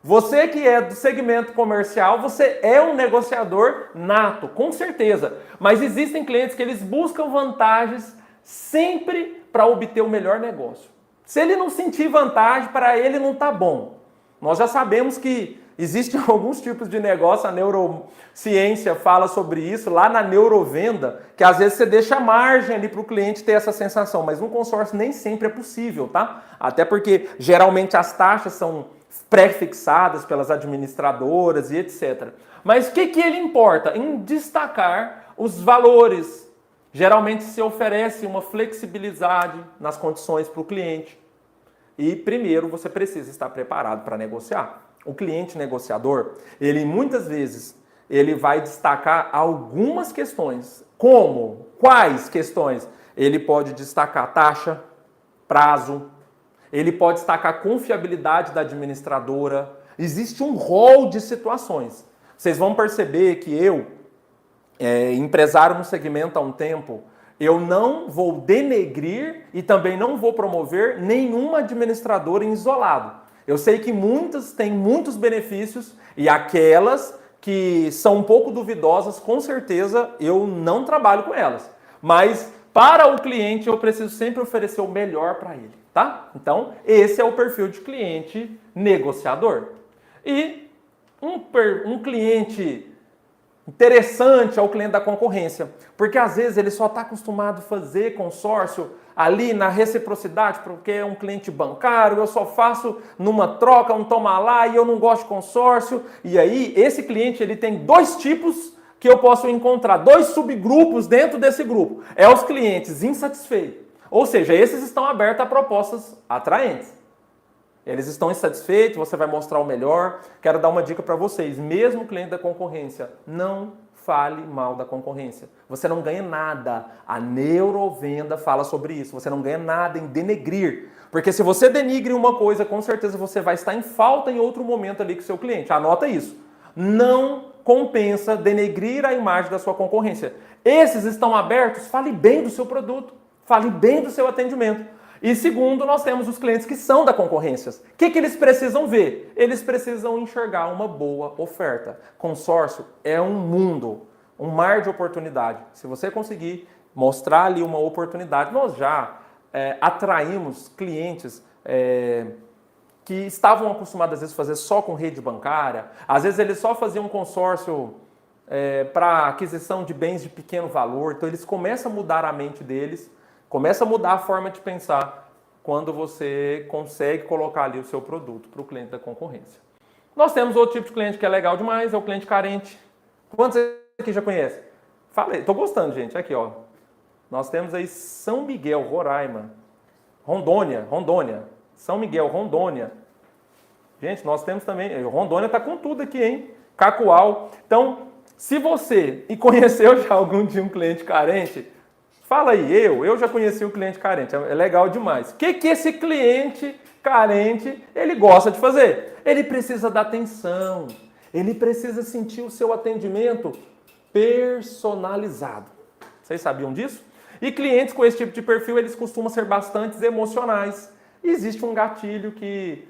Você que é do segmento comercial, você é um negociador nato, com certeza. Mas existem clientes que eles buscam vantagens sempre para obter o melhor negócio. Se ele não sentir vantagem, para ele não está bom. Nós já sabemos que existem alguns tipos de negócio, a neurociência fala sobre isso, lá na neurovenda, que às vezes você deixa margem ali para o cliente ter essa sensação, mas no consórcio nem sempre é possível, tá? Até porque geralmente as taxas são pré-fixadas pelas administradoras e etc. Mas o que ele importa? Em destacar os valores. Geralmente se oferece uma flexibilidade nas condições para o cliente. E primeiro você precisa estar preparado para negociar. O cliente negociador, ele muitas vezes ele vai destacar algumas questões. Como? Quais questões? Ele pode destacar taxa, prazo, ele pode destacar confiabilidade da administradora. Existe um rol de situações. Vocês vão perceber que eu, empresário no segmento há um tempo, eu não vou denegrir e também não vou promover nenhuma administradora em isolado. Eu sei que muitas têm muitos benefícios e aquelas que são um pouco duvidosas, com certeza eu não trabalho com elas. Mas para o cliente eu preciso sempre oferecer o melhor para ele, tá? Então esse é o perfil de cliente negociador. E um cliente interessante é o cliente da concorrência, porque às vezes ele só está acostumado a fazer consórcio ali na reciprocidade, porque é um cliente bancário, eu só faço numa troca, um toma lá e eu não gosto de consórcio. E aí esse cliente ele tem dois tipos que eu posso encontrar, dois subgrupos dentro desse grupo. É os clientes insatisfeitos, ou seja, esses estão abertos a propostas atraentes. Eles estão insatisfeitos, você vai mostrar o melhor. Quero dar uma dica para vocês. Mesmo cliente da concorrência, não fale mal da concorrência. Você não ganha nada. A neurovenda fala sobre isso. Você não ganha nada em denegrir. Porque se você denigre uma coisa, com certeza você vai estar em falta em outro momento ali com o seu cliente. Anota isso. Não compensa denegrir a imagem da sua concorrência. Esses estão abertos, fale bem do seu produto. Fale bem do seu atendimento. E segundo, nós temos os clientes que são da concorrência. O que eles precisam ver? Eles precisam enxergar uma boa oferta. Consórcio é um mundo, um mar de oportunidade. Se você conseguir mostrar ali uma oportunidade, nós já atraímos clientes que estavam acostumados às vezes a fazer só com rede bancária. Às vezes eles só faziam um consórcio para aquisição de bens de pequeno valor. Então eles começam a mudar a mente deles. Começa a mudar a forma de pensar quando você consegue colocar ali o seu produto para o cliente da concorrência. Nós temos outro tipo de cliente que é legal demais, é o cliente carente. Quantos aqui já conhecem? Fala aí, tô gostando, gente. Aqui, ó. Nós temos aí São Miguel, Roraima. Rondônia. São Miguel, Rondônia. Gente, nós temos também... Rondônia tá com tudo aqui, hein? Cacoal. Então, se você conheceu já algum dia um cliente carente, fala aí, eu já conheci o cliente carente. É legal demais. O que esse cliente carente, ele gosta de fazer? Ele precisa da atenção. Ele precisa sentir o seu atendimento personalizado. Vocês sabiam disso? E clientes com esse tipo de perfil, eles costumam ser bastante emocionais. E existe um gatilho que,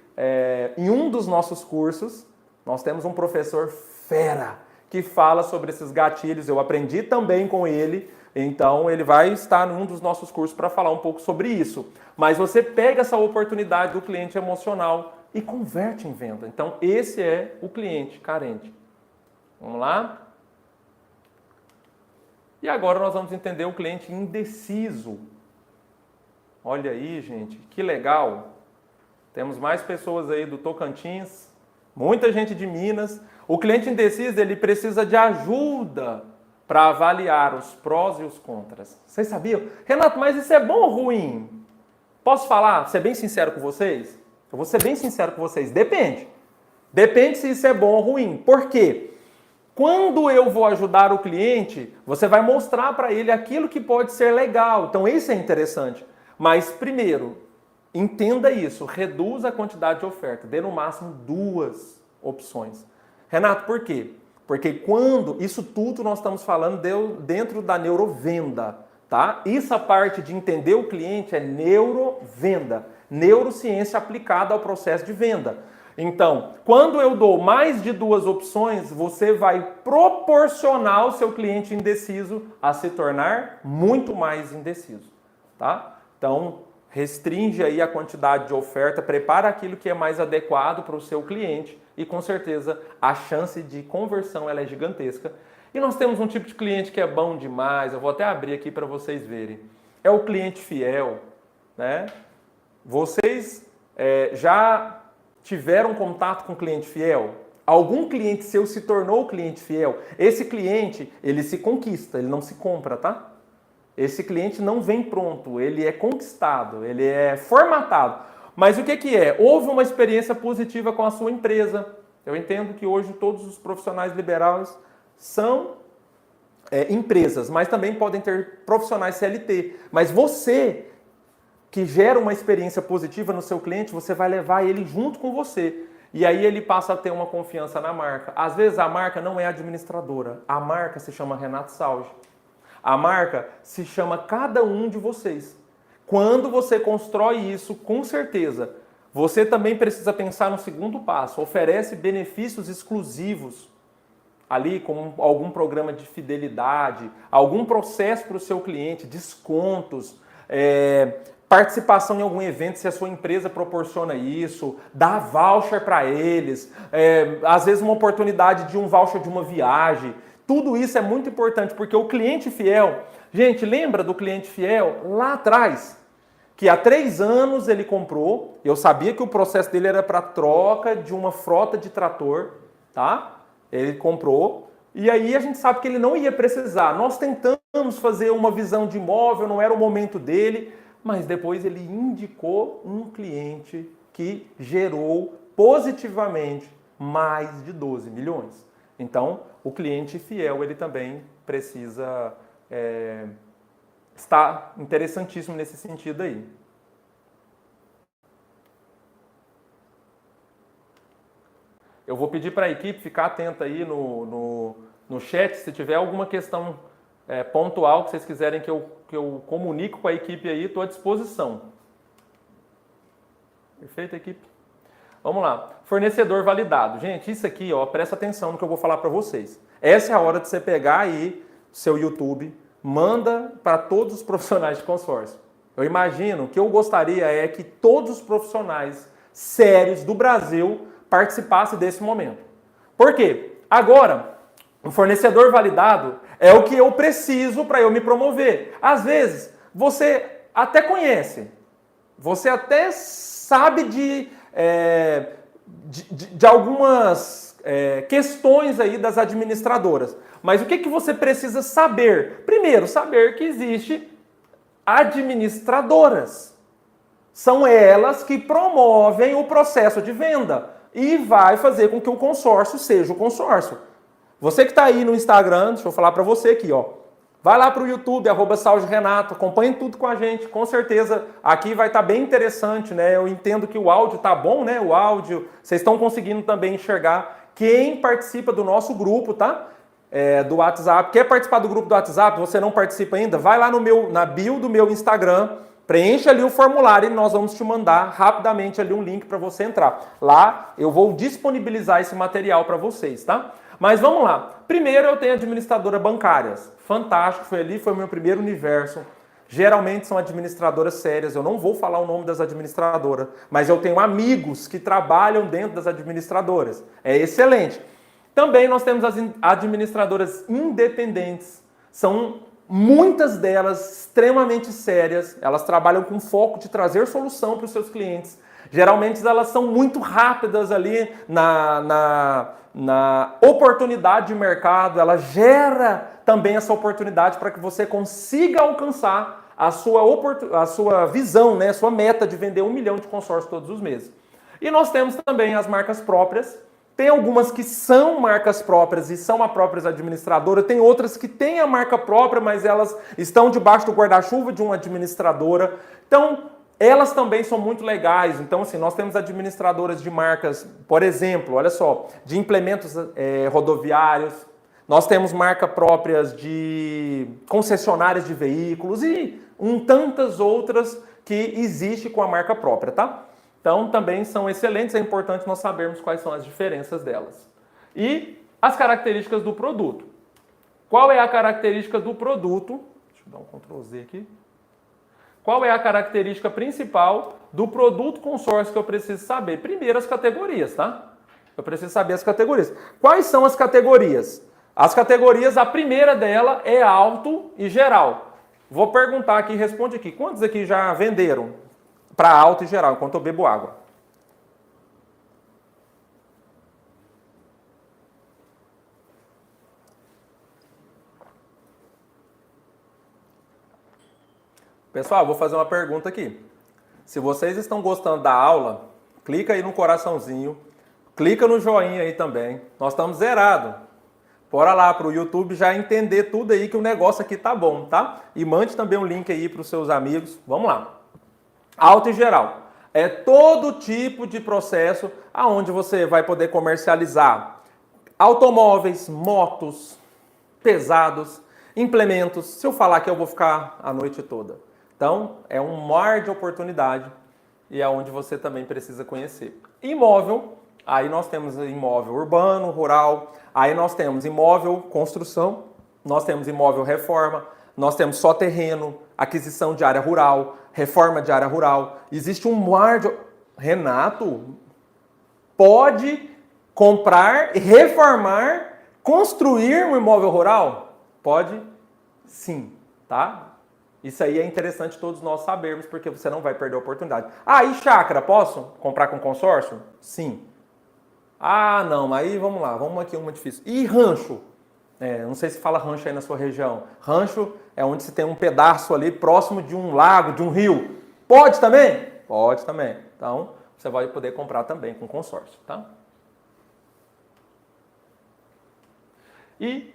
em um dos nossos cursos, nós temos um professor fera que fala sobre esses gatilhos. Eu aprendi também com ele, então ele vai estar em um dos nossos cursos para falar um pouco sobre isso. Mas você pega essa oportunidade do cliente emocional e converte em venda. Então esse é o cliente carente. Vamos lá? E agora nós vamos entender o cliente indeciso. Olha aí, gente, que legal. Temos mais pessoas aí do Tocantins, muita gente de Minas. O cliente indeciso, ele precisa de ajuda para avaliar os prós e os contras. Vocês sabiam? Renato, mas isso é bom ou ruim? Posso falar, ser bem sincero com vocês? Eu vou ser bem sincero com vocês. Depende. Depende se isso é bom ou ruim. Por quê? Quando eu vou ajudar o cliente, você vai mostrar para ele aquilo que pode ser legal. Então, isso é interessante. Mas, primeiro, entenda isso. Reduza a quantidade de oferta. Dê no máximo 2 opções. Renato, por quê? Porque isso tudo nós estamos falando dentro da neurovenda, tá? Essa parte de entender o cliente é neurovenda. Neurociência aplicada ao processo de venda. Então, quando eu dou mais de 2 opções, você vai proporcionar o seu cliente indeciso a se tornar muito mais indeciso, tá? Então, restringe aí a quantidade de oferta, prepara aquilo que é mais adequado para o seu cliente e com certeza a chance de conversão ela é gigantesca. E nós temos um tipo de cliente que é bom demais, eu vou até abrir aqui para vocês verem. É o cliente fiel, né? Vocês já tiveram contato com cliente fiel? Algum cliente seu se tornou cliente fiel? Esse cliente, ele se conquista, ele não se compra, tá? Esse cliente não vem pronto, ele é conquistado, ele é formatado. Mas o que é? Houve uma experiência positiva com a sua empresa. Eu entendo que hoje todos os profissionais liberais são empresas, mas também podem ter profissionais CLT. Mas você que gera uma experiência positiva no seu cliente, você vai levar ele junto com você. E aí ele passa a ter uma confiança na marca. Às vezes a marca não é administradora. A marca se chama Renato Salge. A marca se chama cada um de vocês. Quando você constrói isso, com certeza, você também precisa pensar no segundo passo. Oferece benefícios exclusivos ali, como algum programa de fidelidade, algum processo para o seu cliente, descontos, participação em algum evento, se a sua empresa proporciona isso, dá voucher para eles, às vezes uma oportunidade de um voucher de uma viagem. Tudo isso é muito importante, porque o cliente fiel... Gente, lembra do cliente fiel lá atrás? Que há 3 anos ele comprou, eu sabia que o processo dele era para troca de uma frota de trator, tá? Ele comprou, e aí a gente sabe que ele não ia precisar. Nós tentamos fazer uma visão de imóvel, não era o momento dele, mas depois ele indicou um cliente que gerou positivamente mais de 12 milhões. Então, o cliente fiel, ele também precisa estar interessantíssimo nesse sentido aí. Eu vou pedir para a equipe ficar atenta aí no chat, se tiver alguma questão pontual que vocês quiserem que eu comunique com a equipe aí, estou à disposição. Perfeito, equipe? Vamos lá. Fornecedor validado. Gente, isso aqui, ó, presta atenção no que eu vou falar para vocês. Essa é a hora de você pegar aí seu YouTube, manda para todos os profissionais de consórcio. Eu imagino que eu gostaria é que todos os profissionais sérios do Brasil participassem desse momento. Por quê? Agora, o fornecedor validado é o que eu preciso para eu me promover. Às vezes, você até conhece, você até sabe de algumas questões aí das administradoras. Mas o que você precisa saber? Primeiro, saber que existe administradoras. São elas que promovem o processo de venda e vai fazer com que o consórcio seja o consórcio. Você que está aí no Instagram, deixa eu falar para você aqui, ó. Vai lá para o YouTube, @SaúdeRenato, acompanhe tudo com a gente, com certeza aqui vai estar bem interessante, né? Eu entendo que o áudio tá bom, né? O áudio, vocês estão conseguindo também enxergar quem participa do nosso grupo, tá? Do WhatsApp. Quer participar do grupo do WhatsApp? Você não participa ainda? Vai lá na bio do meu Instagram, preencha ali o formulário e nós vamos te mandar rapidamente ali um link para você entrar. Lá eu vou disponibilizar esse material para vocês, tá? Mas vamos lá. Primeiro eu tenho administradoras bancárias. Fantástico, foi o meu primeiro universo. Geralmente são administradoras sérias. Eu não vou falar o nome das administradoras, mas eu tenho amigos que trabalham dentro das administradoras. É excelente. Também nós temos as administradoras independentes. São muitas delas extremamente sérias. Elas trabalham com foco de trazer solução para os seus clientes. Geralmente elas são muito rápidas ali na oportunidade de mercado. Ela gera também essa oportunidade para que você consiga alcançar a sua visão, né? A sua meta de vender 1 milhão de consórcios todos os meses. E nós temos também as marcas próprias. Tem algumas que são marcas próprias e são a própria administradora. Tem outras que têm a marca própria, mas elas estão debaixo do guarda-chuva de uma administradora. Então, elas também são muito legais. Então, assim, nós temos administradoras de marcas, por exemplo, olha só, de implementos rodoviários. Nós temos marcas próprias de concessionárias de veículos e tantas outras que existem com a marca própria, tá? Então, também são excelentes, é importante nós sabermos quais são as diferenças delas. E as características do produto. Qual é a característica do produto? Deixa eu dar um Ctrl Z aqui. Qual é a característica principal do produto consórcio que eu preciso saber? Primeiro, as categorias, tá? Eu preciso saber as categorias. Quais são as categorias? As categorias, a primeira dela é alto e geral. Vou perguntar aqui, responde aqui. Quantos aqui já venderam para alto e geral, enquanto eu bebo água? Pessoal, vou fazer uma pergunta aqui. Se vocês estão gostando da aula, clica aí no coraçãozinho, clica no joinha aí também. Nós estamos zerados. Bora lá para o YouTube já entender tudo aí que o negócio aqui tá bom, tá? E mande também um link aí para os seus amigos. Vamos lá. Alto e geral. É todo tipo de processo aonde você vai poder comercializar automóveis, motos, pesados, implementos. Se eu falar que eu vou ficar a noite toda. Então, é um mar de oportunidade e é onde você também precisa conhecer. Imóvel, aí nós temos imóvel urbano, rural, aí nós temos imóvel construção, nós temos imóvel reforma, nós temos só terreno, aquisição de área rural, reforma de área rural. Existe um mar de... Renato, pode comprar, reformar, construir um imóvel rural? Pode sim, tá? Isso aí é interessante todos nós sabermos, porque você não vai perder a oportunidade. Ah, e chácara, posso comprar com consórcio? Sim. Ah, não, aí vamos lá, vamos aqui uma difícil. E rancho? Não sei se fala rancho aí na sua região. Rancho é onde se tem um pedaço ali próximo de um lago, de um rio. Pode também? Pode também. Então, você vai poder comprar também com consórcio, tá? E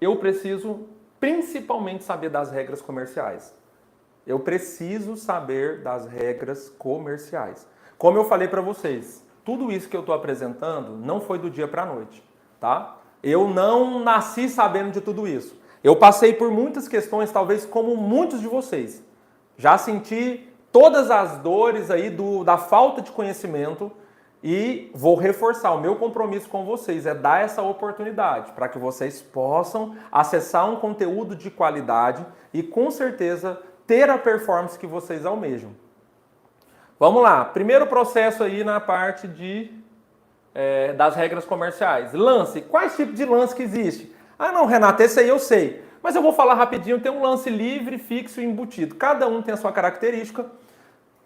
eu preciso principalmente saber das regras comerciais. Eu preciso saber das regras comerciais. Como eu falei para vocês, tudo isso que eu estou apresentando não foi do dia para a noite, tá? Eu não nasci sabendo de tudo isso. Eu passei por muitas questões, talvez como muitos de vocês. Já senti todas as dores aí da falta de conhecimento e vou reforçar, o meu compromisso com vocês é dar essa oportunidade para que vocês possam acessar um conteúdo de qualidade e com certeza ter a performance que vocês almejam. Vamos lá, primeiro processo aí na parte das regras comerciais. Lance, quais tipos de lance que existe? Ah não, Renato, esse aí eu sei. Mas eu vou falar rapidinho, tem um lance livre, fixo e embutido. Cada um tem a sua característica.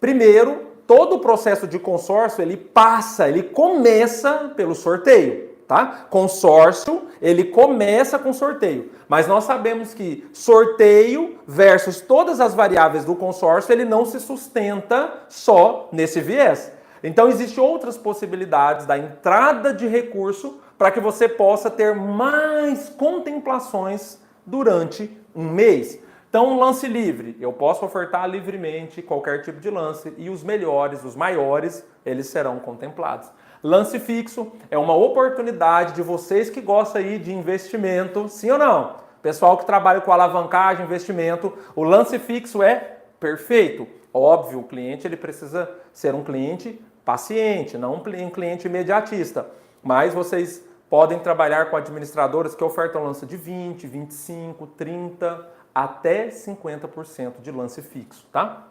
Primeiro, todo o processo de consórcio, ele começa pelo sorteio, tá? Consórcio, ele começa com sorteio. Mas nós sabemos que sorteio versus todas as variáveis do consórcio, ele não se sustenta só nesse viés. Então, existem outras possibilidades da entrada de recurso para que você possa ter mais contemplações durante um mês. Então, lance livre, eu posso ofertar livremente qualquer tipo de lance e os melhores, os maiores, eles serão contemplados. Lance fixo é uma oportunidade de vocês que gostam aí de investimento, sim ou não? Pessoal que trabalha com alavancagem, investimento, o lance fixo é perfeito. Óbvio, o cliente ele precisa ser um cliente paciente, não um cliente imediatista. Mas vocês podem trabalhar com administradoras que ofertam lance de 20, 25, 30, até 50% de lance fixo, tá?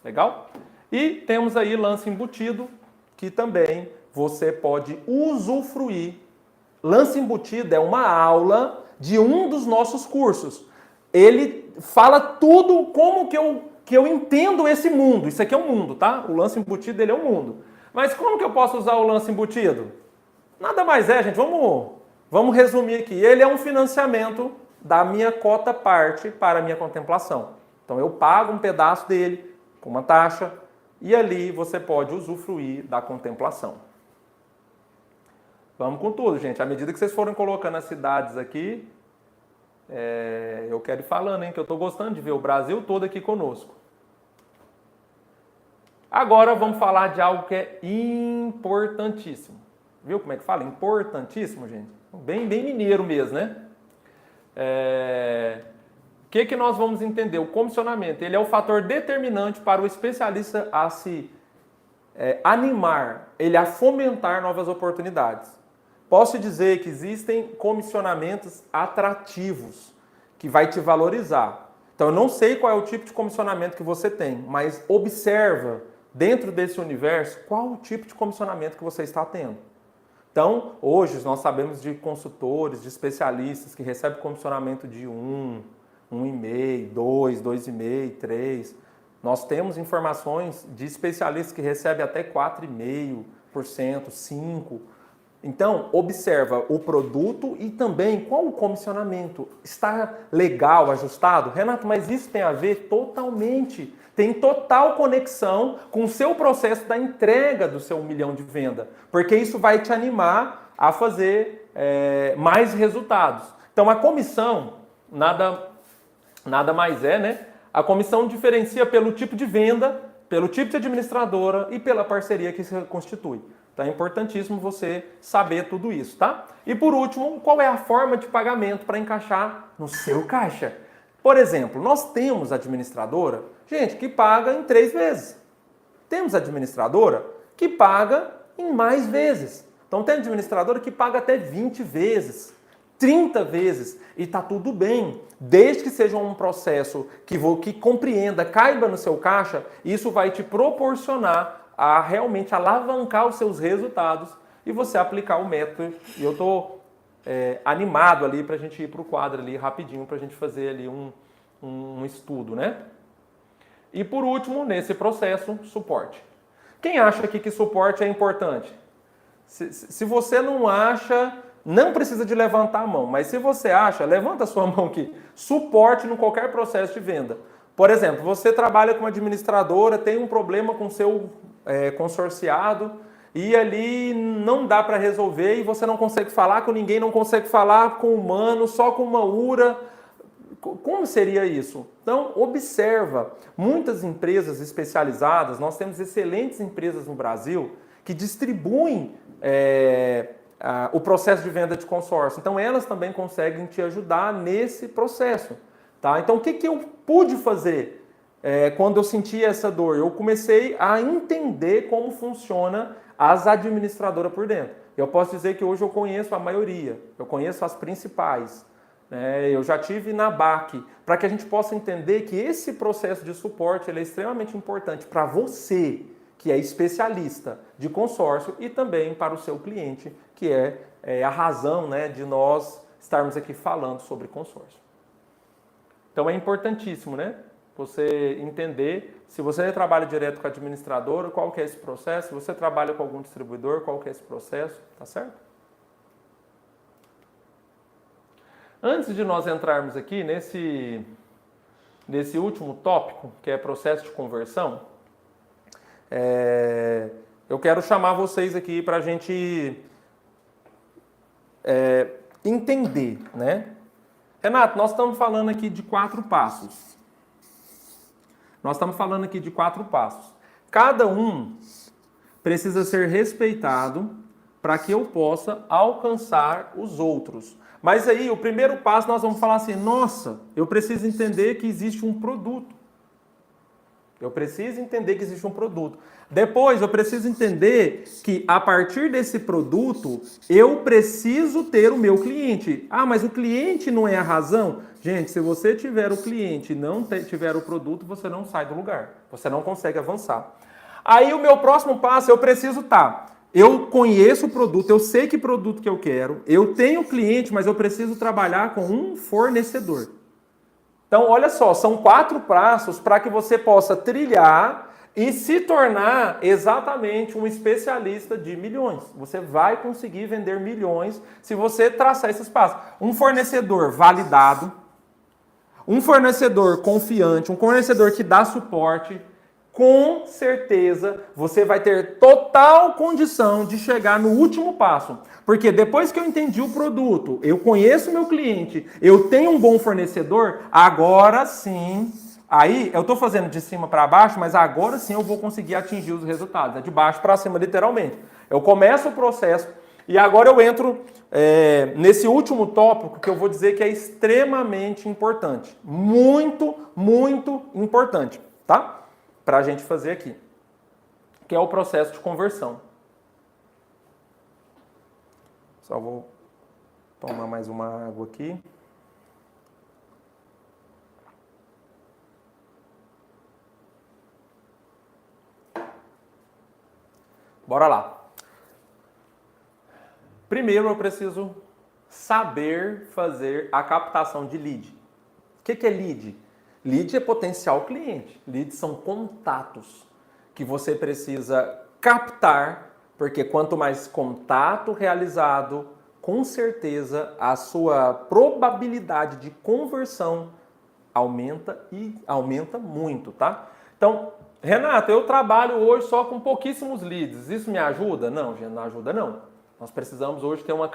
Legal? E temos aí lance embutido, que também você pode usufruir. Lance embutido é uma aula de um dos nossos cursos. Ele fala tudo como que eu entendo esse mundo. Isso aqui é um mundo, tá? O lance embutido, ele é um mundo. Mas como que eu posso usar o lance embutido? Nada mais é, gente, vamos resumir aqui. Ele é um financiamento da minha cota parte para a minha contemplação. Então eu pago um pedaço dele com uma taxa e ali você pode usufruir da contemplação. Vamos com tudo, gente. À medida que vocês forem colocando as cidades aqui, eu quero ir falando, hein, que eu estou gostando de ver o Brasil todo aqui conosco. Agora vamos falar de algo que é importantíssimo. Viu como é que fala? Importantíssimo, gente. Bem mineiro mesmo, né? O que nós vamos entender? O comissionamento, ele é o fator determinante para o especialista a se animar, ele a fomentar novas oportunidades. Posso dizer que existem comissionamentos atrativos, que vai te valorizar. Então, eu não sei qual é o tipo de comissionamento que você tem, mas observa, dentro desse universo, qual o tipo de comissionamento que você está tendo. Então, hoje nós sabemos de consultores, de especialistas que recebem comissionamento de 1,5%, 2%, 2,5%, 3%. Nós temos informações de especialistas que recebem até 4,5%, 5%. Então, observa o produto e também qual o comissionamento. Está legal, ajustado? Renato, mas isso tem a ver totalmente. Tem total conexão com o seu processo da entrega do seu 1 milhão de venda. Porque isso vai te animar a fazer mais resultados. Então, a comissão nada mais é, né? A comissão diferencia pelo tipo de venda, pelo tipo de administradora e pela parceria que se constitui. Então é importantíssimo você saber tudo isso, tá? E por último, qual é a forma de pagamento para encaixar no seu caixa? Por exemplo, nós temos administradora, gente, que paga em 3 vezes. Temos administradora que paga em mais vezes. Então tem administradora que paga até 20 vezes, 30 vezes. E está tudo bem, desde que seja um processo que compreenda, caiba no seu caixa, isso vai te proporcionar a realmente alavancar os seus resultados e você aplicar o método. E eu estou animado ali para a gente ir para o quadro ali rapidinho, para a gente fazer ali um estudo, né? E por último, nesse processo, suporte. Quem acha aqui que suporte é importante? Se você não acha, não precisa de levantar a mão, mas se você acha, levanta a sua mão aqui. Suporte em qualquer processo de venda. Por exemplo, você trabalha com uma administradora, tem um problema com o seu consorciado e ali não dá para resolver e você não consegue falar com ninguém, não consegue falar com o humano, só com uma URA. Como seria isso? Então, observa. Muitas empresas especializadas, nós temos excelentes empresas no Brasil que distribuem o processo de venda de consórcio. Então, elas também conseguem te ajudar nesse processo. Tá? Então, o que eu pude fazer? Quando eu senti essa dor, eu comecei a entender como funciona as administradoras por dentro. Eu posso dizer que hoje eu conheço a maioria, eu conheço as principais. Eu já tive na BAC, para que a gente possa entender que esse processo de suporte ele é extremamente importante para você, que é especialista de consórcio, e também para o seu cliente, que é a razão, né, de nós estarmos aqui falando sobre consórcio. Então é importantíssimo, né? você entender se você trabalha direto com a administradora, qual que é esse processo, se você trabalha com algum distribuidor, qual que é esse processo, tá certo? Antes de nós entrarmos aqui nesse último tópico, que é processo de conversão, eu quero chamar vocês aqui para a gente entender, né? Renato, nós estamos falando aqui de 4 passos. Cada um precisa ser respeitado para que eu possa alcançar os outros. Mas aí, o primeiro passo, nós vamos falar assim, nossa, eu preciso entender que existe um produto. Depois, eu preciso entender que, a partir desse produto, eu preciso ter o meu cliente. Ah, mas o cliente não é a razão? Gente, se você tiver o cliente e não tiver o produto, você não sai do lugar. Você não consegue avançar. Aí, o meu próximo passo, eu preciso eu conheço o produto, eu sei que produto que eu quero, eu tenho cliente, mas eu preciso trabalhar com um fornecedor. Então, olha só, são 4 passos para que você possa trilhar e se tornar exatamente um especialista de milhões. Você vai conseguir vender milhões se você traçar esses passos. Um fornecedor validado, um fornecedor confiante, um fornecedor que dá suporte, com certeza você vai ter total condição de chegar no último passo. Porque depois que eu entendi o produto, eu conheço o meu cliente, eu tenho um bom fornecedor, agora sim, aí eu estou fazendo de cima para baixo, mas agora sim eu vou conseguir atingir os resultados. É de baixo para cima, literalmente. Eu começo o processo e agora eu entro nesse último tópico que eu vou dizer que é extremamente importante. Muito, muito importante, tá? Para a gente fazer aqui, que é o processo de conversão. Só vou tomar mais uma água aqui. Bora lá. Primeiro eu preciso saber fazer a captação de lead. O que é lead? Lead é potencial cliente. Leads são contatos que você precisa captar, porque quanto mais contato realizado, com certeza a sua probabilidade de conversão aumenta e aumenta muito, tá? Então, Renato, eu trabalho hoje só com pouquíssimos leads. Isso me ajuda? Não, gente, não ajuda não. Nós precisamos hoje ter uma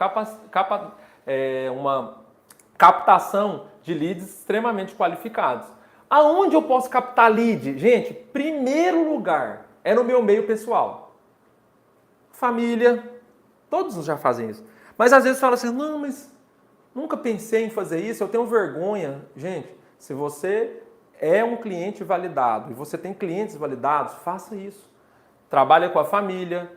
captação de leads extremamente qualificados. Aonde eu posso captar lead? Gente, primeiro lugar é no meu meio pessoal. Família, todos já fazem isso. Mas às vezes fala assim, não, mas nunca pensei em fazer isso, eu tenho vergonha. Gente, se você é um cliente validado e você tem clientes validados, faça isso. Trabalha com a família,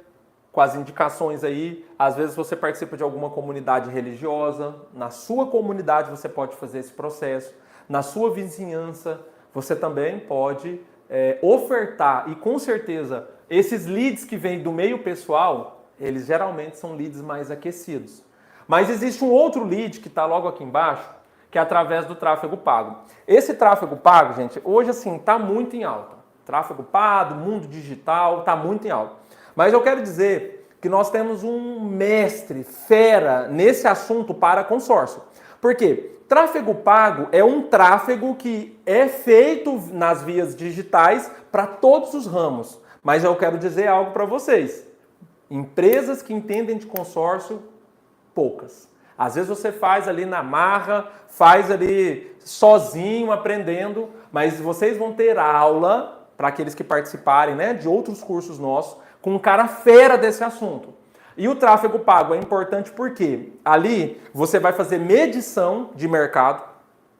com as indicações aí. Às vezes você participa de alguma comunidade religiosa. Na sua comunidade você pode fazer esse processo. Na sua vizinhança, você também pode ofertar. E com certeza, esses leads que vêm do meio pessoal, eles geralmente são leads mais aquecidos. Mas existe um outro lead que está logo aqui embaixo, que é através do tráfego pago. Esse tráfego pago, gente, hoje assim, está muito em alta. Tráfego pago, mundo digital, está muito em alta. Mas eu quero dizer que nós temos um mestre, fera, nesse assunto para consórcio. Por quê? Tráfego pago é um tráfego que é feito nas vias digitais para todos os ramos. Mas eu quero dizer algo para vocês. Empresas que entendem de consórcio, poucas. Às vezes você faz ali na marra, faz ali sozinho, aprendendo, mas vocês vão ter aula, para aqueles que participarem, né, de outros cursos nossos, com um cara fera desse assunto. E o tráfego pago é importante porque ali você vai fazer medição de mercado,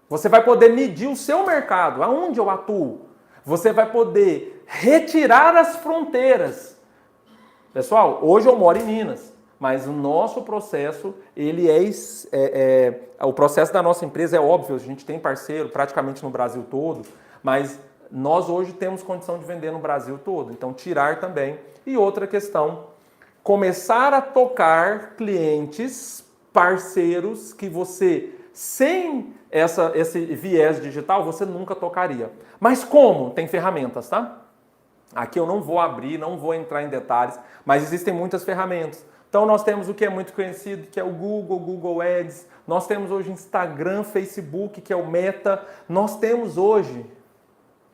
você vai poder medir o seu mercado, aonde eu atuo. Você vai poder retirar as fronteiras. Pessoal, hoje eu moro em Minas, mas o nosso processo, ele o processo da nossa empresa é óbvio, a gente tem parceiro praticamente no Brasil todo, mas nós hoje temos condição de vender no Brasil todo, então tirar também. E outra questão, começar a tocar clientes, parceiros que você sem esse viés digital, você nunca tocaria. Mas como? Tem ferramentas, tá? Aqui eu não vou abrir, não vou entrar em detalhes, mas existem muitas ferramentas. Então nós temos o que é muito conhecido, que é o Google Ads. Nós temos hoje Instagram, Facebook, que é o Meta. Nós temos hoje,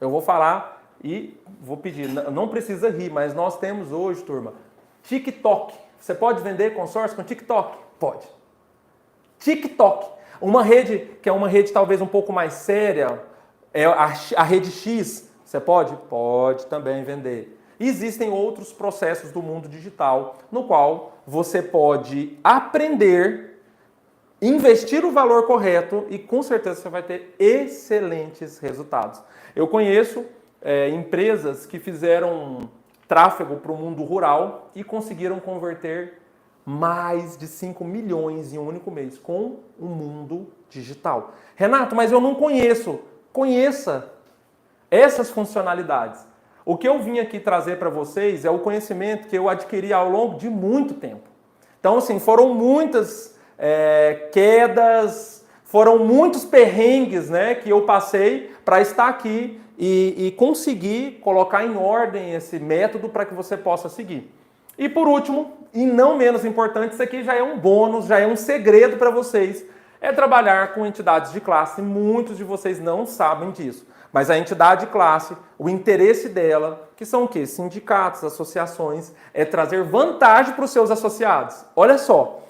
eu vou falar e vou pedir, não precisa rir, mas nós temos hoje, turma, TikTok. Você pode vender consórcio com TikTok? Pode. TikTok, uma rede que é uma rede talvez um pouco mais séria, é a rede X. Você pode? Pode também vender. Existem outros processos do mundo digital no qual você pode aprender, investir o valor correto e com certeza você vai ter excelentes resultados. Eu conheço empresas que fizeram tráfego para o mundo rural e conseguiram converter mais de 5 milhões em um único mês com o mundo digital. Renato, mas eu não conheço. Conheça essas funcionalidades. O que eu vim aqui trazer para vocês é o conhecimento que eu adquiri ao longo de muito tempo. Então, assim, foram muitas quedas, foram muitos perrengues, né, que eu passei para estar aqui e conseguir colocar em ordem esse método para que você possa seguir. E por último, e não menos importante, isso aqui já é um bônus, já é um segredo para vocês, é trabalhar com entidades de classe. Muitos de vocês não sabem disso. Mas a entidade de classe, o interesse dela, que são o quê? Sindicatos, associações, é trazer vantagem para os seus associados. Olha só.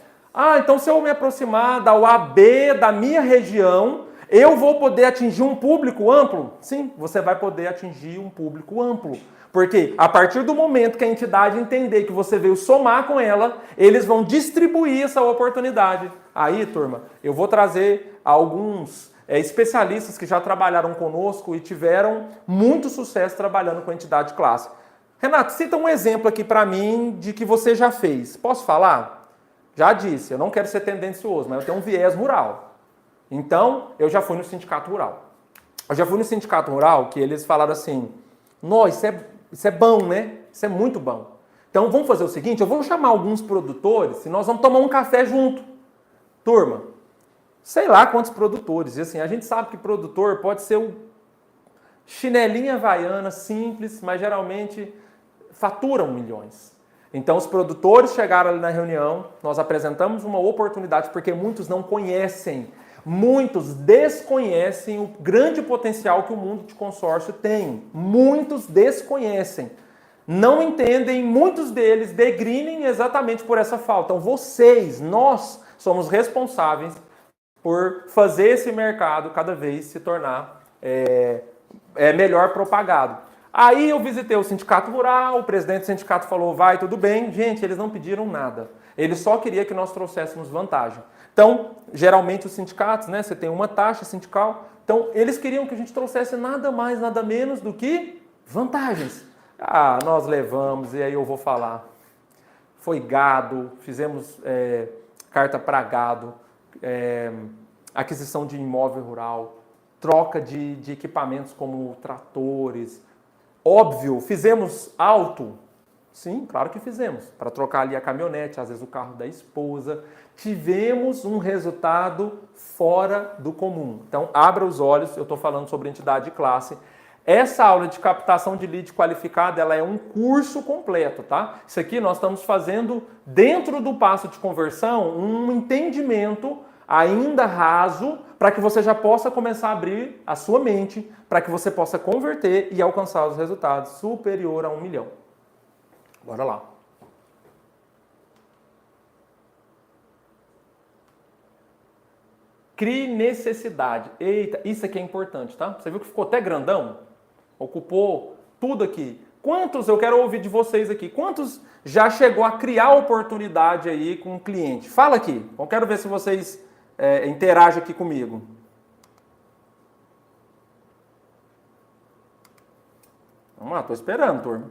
Então se eu me aproximar da UAB da minha região, eu vou poder atingir um público amplo? Sim, você vai poder atingir um público amplo. Porque a partir do momento que a entidade entender que você veio somar com ela, eles vão distribuir essa oportunidade. Aí, turma, eu vou trazer alguns especialistas que já trabalharam conosco e tiveram muito sucesso trabalhando com entidade de classe. Renato, cita um exemplo aqui para mim de que você já fez. Posso falar? Já disse, eu não quero ser tendencioso, mas eu tenho um viés rural. Então, eu já fui no sindicato rural. Eu já fui no sindicato rural que eles falaram assim, nossa, isso é bom, né? Isso é muito bom. Então, vamos fazer o seguinte, eu vou chamar alguns produtores e nós vamos tomar um café junto. Turma, sei lá quantos produtores. E assim, a gente sabe que produtor pode ser o chinelinha havaiana, simples, mas geralmente faturam milhões. Então os produtores chegaram ali na reunião, nós apresentamos uma oportunidade, porque muitos não conhecem, muitos desconhecem o grande potencial que o mundo de consórcio tem. Muitos desconhecem. Não entendem, muitos deles degrinem exatamente por essa falta. Então vocês, nós somos responsáveis por fazer esse mercado cada vez se tornar melhor propagado. Aí eu visitei o sindicato rural, o presidente do sindicato falou, vai, tudo bem. Gente, eles não pediram nada. Eles só queriam que nós trouxéssemos vantagem. Então, geralmente os sindicatos, né, você tem uma taxa sindical, então eles queriam que a gente trouxesse nada mais, nada menos do que vantagens. Nós levamos, e aí eu vou falar. Foi gado, fizemos carta para gado, aquisição de imóvel rural, troca de equipamentos como tratores. Óbvio, fizemos auto? Sim, claro que fizemos. Para trocar ali a caminhonete, às vezes o carro da esposa. Tivemos um resultado fora do comum. Então, abra os olhos, eu estou falando sobre entidade de classe. Essa aula de captação de lead qualificada, ela é um curso completo, tá? Isso aqui nós estamos fazendo, dentro do passo de conversão, um entendimento ainda raso, para que você já possa começar a abrir a sua mente, para que você possa converter e alcançar os resultados superior a 1 milhão. Bora lá. Crie necessidade. Eita, isso aqui é importante, tá? Você viu que ficou até grandão? Ocupou tudo aqui. Quantos, eu quero ouvir de vocês aqui, quantos já chegou a criar oportunidade aí com o cliente? Fala aqui, eu quero ver se vocês interagem aqui comigo. Vamos lá, estou esperando, turma.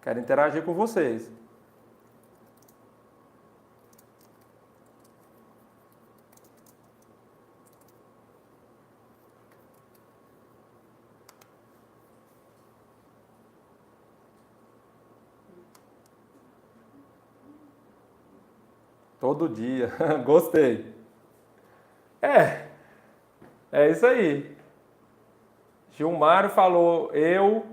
Quero interagir com vocês. Todo dia. Gostei. É isso aí. Gilmário falou eu,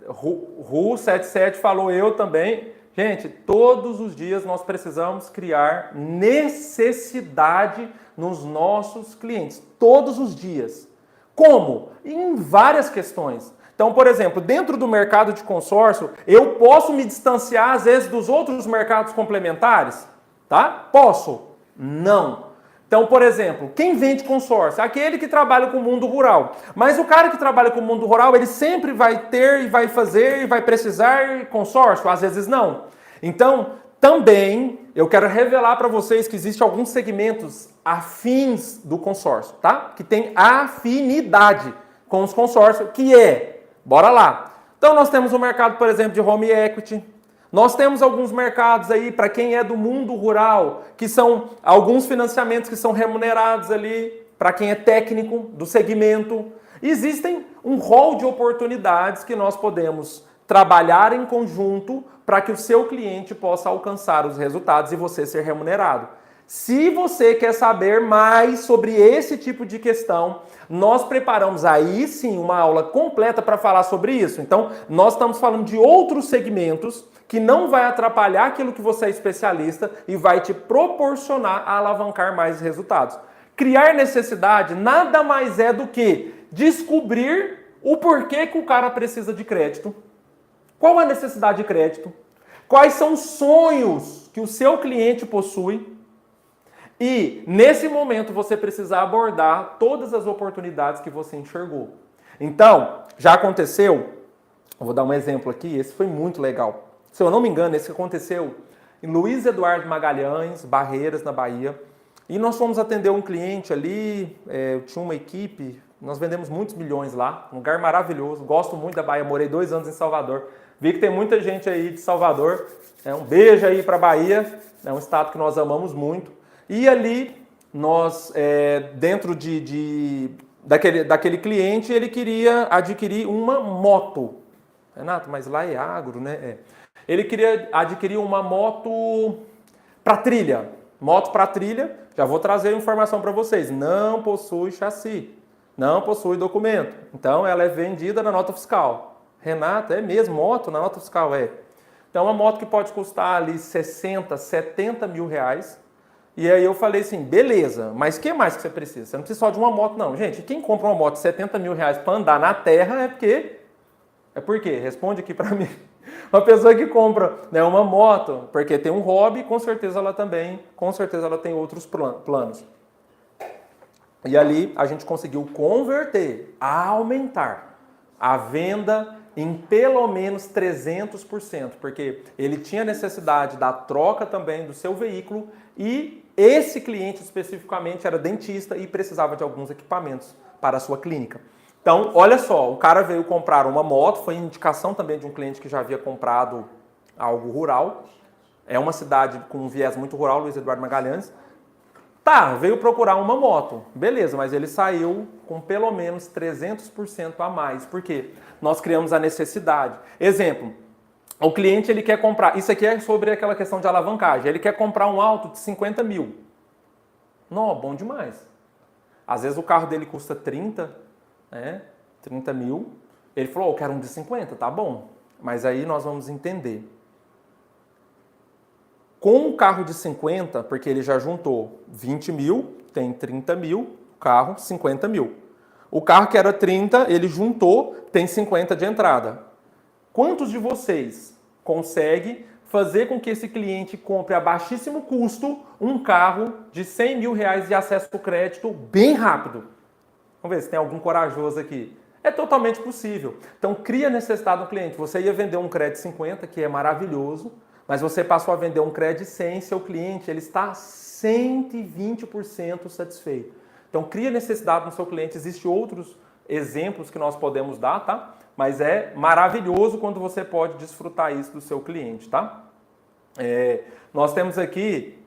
Ru77 falou eu também. Gente, todos os dias nós precisamos criar necessidade nos nossos clientes. Todos os dias. Como? Em várias questões. Então, por exemplo, dentro do mercado de consórcio, eu posso me distanciar, às vezes, dos outros mercados complementares? Tá? Posso? Não. Então, por exemplo, quem vende consórcio? Aquele que trabalha com o mundo rural. Mas o cara que trabalha com o mundo rural, ele sempre vai ter e vai fazer e vai precisar consórcio? Às vezes não. Então, também eu quero revelar para vocês que existem alguns segmentos afins do consórcio, tá? Que tem afinidade com os consórcios, que bora lá. Então, nós temos o mercado, por exemplo, de home equity. Nós temos alguns mercados aí, para quem é do mundo rural, que são alguns financiamentos que são remunerados ali, para quem é técnico do segmento. Existem um rol de oportunidades que nós podemos trabalhar em conjunto para que o seu cliente possa alcançar os resultados e você ser remunerado. Se você quer saber mais sobre esse tipo de questão, nós preparamos aí sim uma aula completa para falar sobre isso. Então, nós estamos falando de outros segmentos que não vai atrapalhar aquilo que você é especialista e vai te proporcionar a alavancar mais resultados. Criar necessidade nada mais é do que descobrir o porquê que o cara precisa de crédito. Qual a necessidade de crédito? Quais são os sonhos que o seu cliente possui? E, nesse momento, você precisa abordar todas as oportunidades que você enxergou. Então, já aconteceu, eu vou dar um exemplo aqui, esse foi muito legal. Se eu não me engano, esse aconteceu em Luiz Eduardo Magalhães, Barreiras, na Bahia. E nós fomos atender um cliente ali, tinha uma equipe, nós vendemos muitos milhões lá, um lugar maravilhoso, gosto muito da Bahia, morei 2 anos em Salvador. Vi que tem muita gente aí de Salvador, um beijo aí para a Bahia, é um estado que nós amamos muito. E ali, nós, dentro daquele cliente, ele queria adquirir uma moto. Renato, mas lá é agro, né? Ele queria adquirir uma moto para trilha. Moto para trilha, já vou trazer informação para vocês, não possui chassi, não possui documento. Então, ela é vendida na nota fiscal. Renato, é mesmo? Moto na nota fiscal? Então, uma moto que pode custar ali 60, 70 mil reais. E aí eu falei assim, beleza, mas o que mais que você precisa? Você não precisa só de uma moto, não. Gente, quem compra uma moto de 70 mil reais para andar na terra é por quê? Responde aqui para mim. Uma pessoa que compra, né, uma moto porque tem um hobby, com certeza ela tem outros planos. E ali a gente conseguiu converter, aumentar a venda em pelo menos 300%, porque ele tinha necessidade da troca também do seu veículo e esse cliente especificamente era dentista e precisava de alguns equipamentos para a sua clínica. Então, olha só, o cara veio comprar uma moto, foi indicação também de um cliente que já havia comprado algo rural. É uma cidade com um viés muito rural, Luiz Eduardo Magalhães. Tá, veio procurar uma moto. Beleza, mas ele saiu com pelo menos 300% a mais. Por quê? Nós criamos a necessidade. Exemplo, o cliente ele quer comprar, isso aqui é sobre aquela questão de alavancagem, ele quer comprar um auto de 50 mil. Não, bom demais. Às vezes o carro dele custa 30 mil. Ele falou, eu quero um de 50, tá bom. Mas aí nós vamos entender. Com um carro de 50, porque ele já juntou 20 mil, tem 30 mil, carro 50 mil. O carro que era 30, ele juntou, tem 50 de entrada. Quantos de vocês conseguem fazer com que esse cliente compre a baixíssimo custo um carro de 100 mil reais de acesso ao crédito bem rápido? Vamos ver se tem algum corajoso aqui. É totalmente possível. Então, cria necessidade do cliente. Você ia vender um crédito 50, que é maravilhoso, mas você passou a vender um crédito 100, seu cliente ele está 120% satisfeito. Então, cria necessidade no seu cliente. Existem outros exemplos que nós podemos dar, tá? Mas é maravilhoso quando você pode desfrutar isso do seu cliente, tá? Nós temos aqui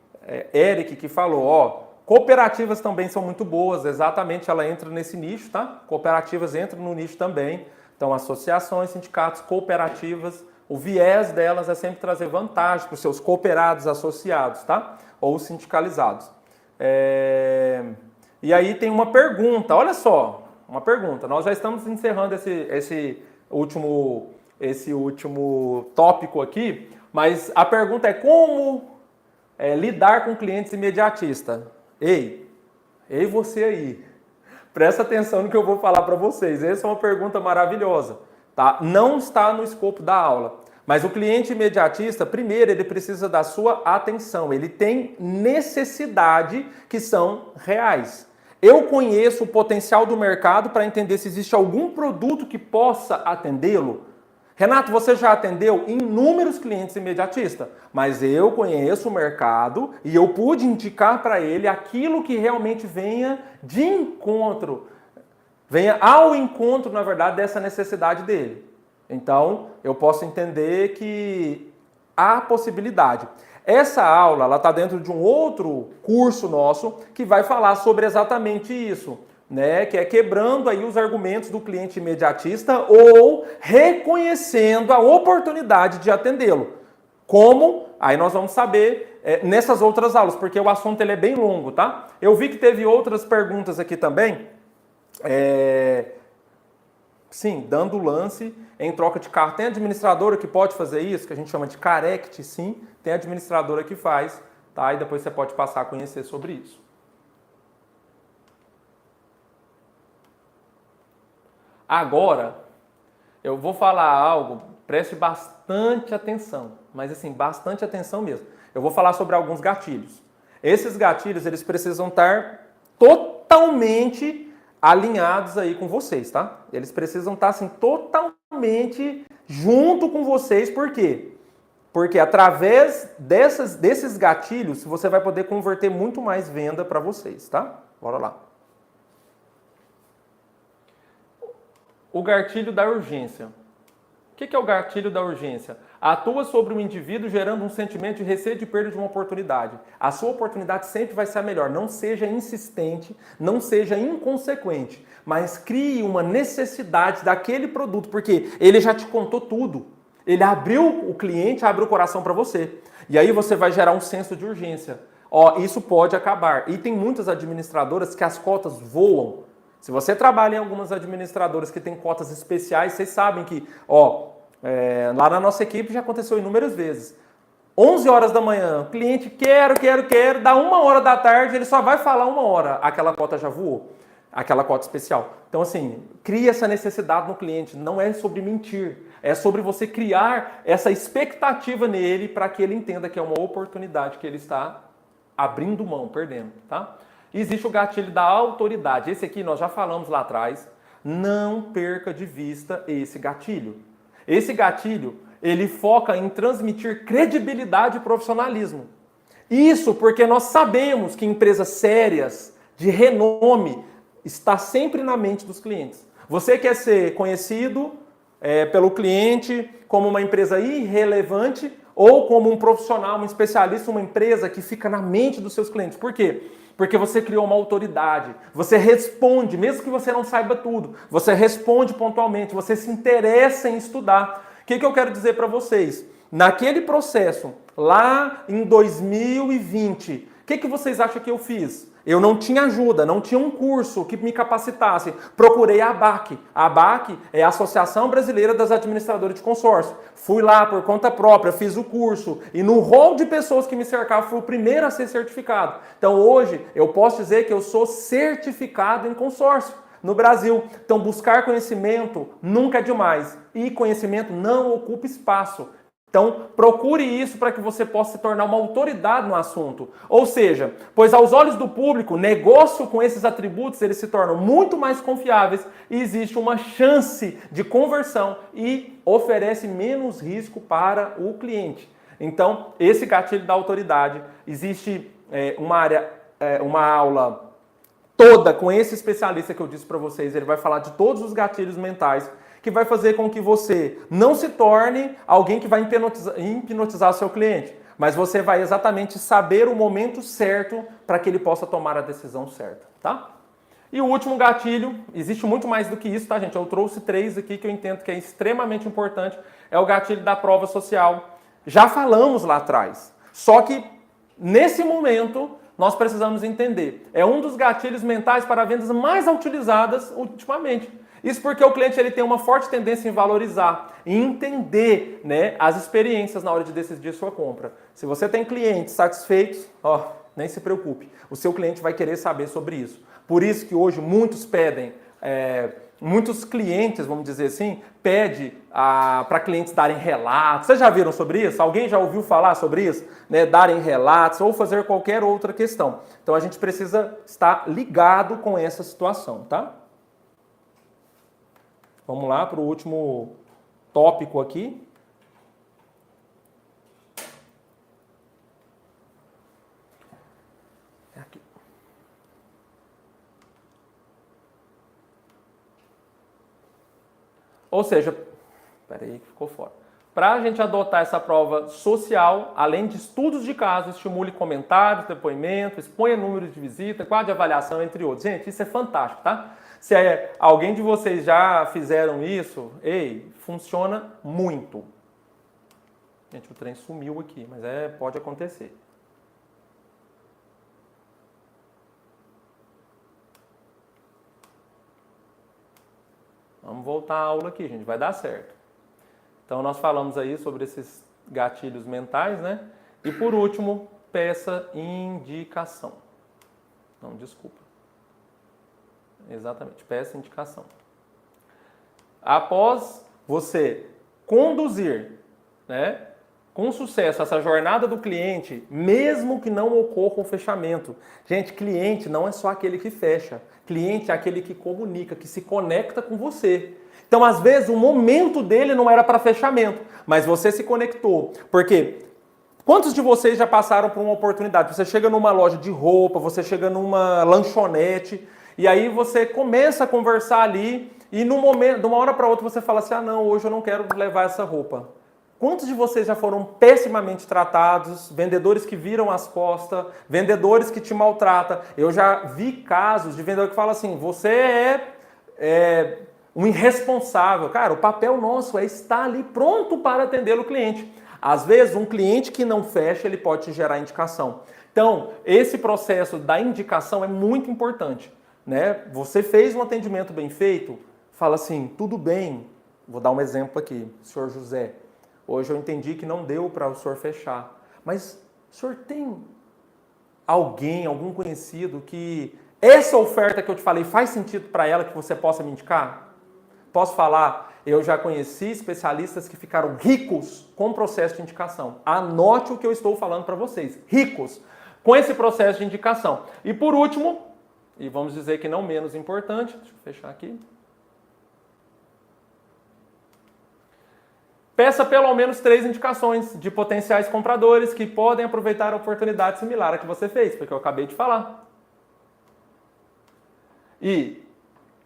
Eric que falou, cooperativas também são muito boas, exatamente, ela entra nesse nicho, tá? Cooperativas entram no nicho também. Então, associações, sindicatos, cooperativas, o viés delas é sempre trazer vantagem para os seus cooperados associados, tá? Ou sindicalizados. E aí tem uma pergunta, olha só, uma pergunta. Nós já estamos encerrando esse último tópico aqui, mas a pergunta é como lidar com clientes imediatistas. Ei você aí, presta atenção no que eu vou falar para vocês. Essa é uma pergunta maravilhosa, tá? Não está no escopo da aula. Mas o cliente imediatista, primeiro, ele precisa da sua atenção. Ele tem necessidade que são reais. Eu conheço o potencial do mercado para entender se existe algum produto que possa atendê-lo. Renato, você já atendeu inúmeros clientes imediatistas, mas eu conheço o mercado e eu pude indicar para ele aquilo que realmente venha ao encontro, na verdade, dessa necessidade dele. Então, eu posso entender que há possibilidade. Essa aula, ela está dentro de um outro curso nosso que vai falar sobre exatamente isso, né? Que é quebrando aí os argumentos do cliente imediatista ou reconhecendo a oportunidade de atendê-lo. Como? Aí nós vamos saber nessas outras aulas, porque o assunto ele é bem longo, tá? Eu vi que teve outras perguntas aqui também. Sim, dando lance em troca de carro. Tem administradora que pode fazer isso, que a gente chama de carect, sim. Tem administradora que faz, tá? E depois você pode passar a conhecer sobre isso. Agora, eu vou falar algo, preste bastante atenção, mas assim, bastante atenção mesmo. Eu vou falar sobre alguns gatilhos. Esses gatilhos, eles precisam estar totalmente alinhados aí com vocês, tá? Eles precisam estar assim totalmente junto com vocês, por quê? Porque através desses gatilhos, você vai poder converter muito mais venda para vocês, tá? Bora lá. O gatilho da urgência. O que é o gatilho da urgência? Atua sobre o indivíduo gerando um sentimento de receio de perda de uma oportunidade. A sua oportunidade sempre vai ser a melhor. Não seja insistente, não seja inconsequente, mas crie uma necessidade daquele produto, porque ele já te contou tudo. Ele abriu o cliente, abriu o coração para você. E aí você vai gerar um senso de urgência. Isso pode acabar. E tem muitas administradoras que as cotas voam. Se você trabalha em algumas administradoras que têm cotas especiais, vocês sabem que, lá na nossa equipe já aconteceu inúmeras vezes. 11 horas da manhã, o cliente quero, dá 1 hora da tarde, ele só vai falar 1 hora, aquela cota já voou, aquela cota especial. Então assim, cria essa necessidade no cliente, não é sobre mentir, é sobre você criar essa expectativa nele para que ele entenda que é uma oportunidade que ele está abrindo mão, perdendo, tá? Existe o gatilho da autoridade. Esse aqui nós já falamos lá atrás. Não perca de vista esse gatilho. Esse gatilho, ele foca em transmitir credibilidade e profissionalismo. Isso porque nós sabemos que empresas sérias, de renome, está sempre na mente dos clientes. Você quer ser conhecido pelo cliente como uma empresa irrelevante ou como um profissional, um especialista, uma empresa que fica na mente dos seus clientes. Por quê? Porque você criou uma autoridade, você responde, mesmo que você não saiba tudo, você responde pontualmente, você se interessa em estudar. O que eu quero dizer para vocês? Naquele processo, lá em 2020, o que vocês acham que eu fiz? Eu não tinha ajuda, não tinha um curso que me capacitasse. Procurei a ABAC. A ABAC é a Associação Brasileira das Administradoras de Consórcio. Fui lá por conta própria, fiz o curso. E no rol de pessoas que me cercavam, fui o primeiro a ser certificado. Então hoje eu posso dizer que eu sou certificado em consórcio no Brasil. Então buscar conhecimento nunca é demais. E conhecimento não ocupa espaço. Então, procure isso para que você possa se tornar uma autoridade no assunto. Ou seja, pois aos olhos do público, negócio com esses atributos, eles se tornam muito mais confiáveis e existe uma chance de conversão e oferece menos risco para o cliente. Então, esse gatilho da autoridade, existe uma aula toda com esse especialista que eu disse para vocês, ele vai falar de todos os gatilhos mentais que vai fazer com que você não se torne alguém que vai hipnotizar seu cliente, mas você vai exatamente saber o momento certo para que ele possa tomar a decisão certa, tá? E o último gatilho, existe muito mais do que isso, tá, gente? Eu trouxe 3 aqui que eu entendo que é extremamente importante, é o gatilho da prova social. Já falamos lá atrás, só que nesse momento nós precisamos entender. É um dos gatilhos mentais para vendas mais utilizadas ultimamente. Isso porque o cliente ele tem uma forte tendência em valorizar, em entender, né, as experiências na hora de decidir sua compra. Se você tem clientes satisfeitos, nem se preocupe, o seu cliente vai querer saber sobre isso. Por isso que hoje muitos pedem, muitos clientes, vamos dizer assim, pedem para clientes darem relatos. Vocês já viram sobre isso? Alguém já ouviu falar sobre isso? Né, darem relatos ou fazer qualquer outra questão. Então a gente precisa estar ligado com essa situação, tá? Vamos lá para o último tópico aqui. Aqui. Ou seja, peraí que ficou fora. Para a gente adotar essa prova social, além de estudos de caso, estimule comentários, depoimentos, exponha números de visita, quadro de avaliação, entre outros. Gente, isso é fantástico, tá? Se alguém de vocês já fizeram isso, funciona muito. Gente, o trem sumiu aqui, mas pode acontecer. Vamos voltar à aula aqui, gente, vai dar certo. Então, nós falamos aí sobre esses gatilhos mentais, né? E por último, peça indicação. Não, desculpa. Exatamente, peça indicação. Após você conduzir, né, com sucesso essa jornada do cliente, mesmo que não ocorra o fechamento. Gente, cliente não é só aquele que fecha. Cliente é aquele que comunica, que se conecta com você. Então, às vezes, o momento dele não era para fechamento, mas você se conectou. Porque quantos de vocês já passaram por uma oportunidade? Você chega numa loja de roupa, você chega numa lanchonete, e aí você começa a conversar ali, e no momento, de uma hora para outra você fala assim, não, hoje eu não quero levar essa roupa. Quantos de vocês já foram pessimamente tratados, vendedores que viram as costas, vendedores que te maltratam? Eu já vi casos de vendedor que fala assim, você é um irresponsável. Cara, o papel nosso é estar ali pronto para atender o cliente. Às vezes, um cliente que não fecha, ele pode te gerar indicação. Então, esse processo da indicação é muito importante, né? Você fez um atendimento bem feito, fala assim, tudo bem, vou dar um exemplo aqui, senhor José, hoje eu entendi que não deu para o senhor fechar, mas o senhor tem alguém, algum conhecido que essa oferta que eu te falei faz sentido para ela que você possa me indicar? Posso falar, eu já conheci especialistas que ficaram ricos com o processo de indicação. Anote o que eu estou falando para vocês, ricos com esse processo de indicação. E por último, e vamos dizer que não menos importante, deixa eu fechar aqui. Peça pelo menos 3 indicações de potenciais compradores que podem aproveitar a oportunidade similar à que você fez, porque eu acabei de falar. E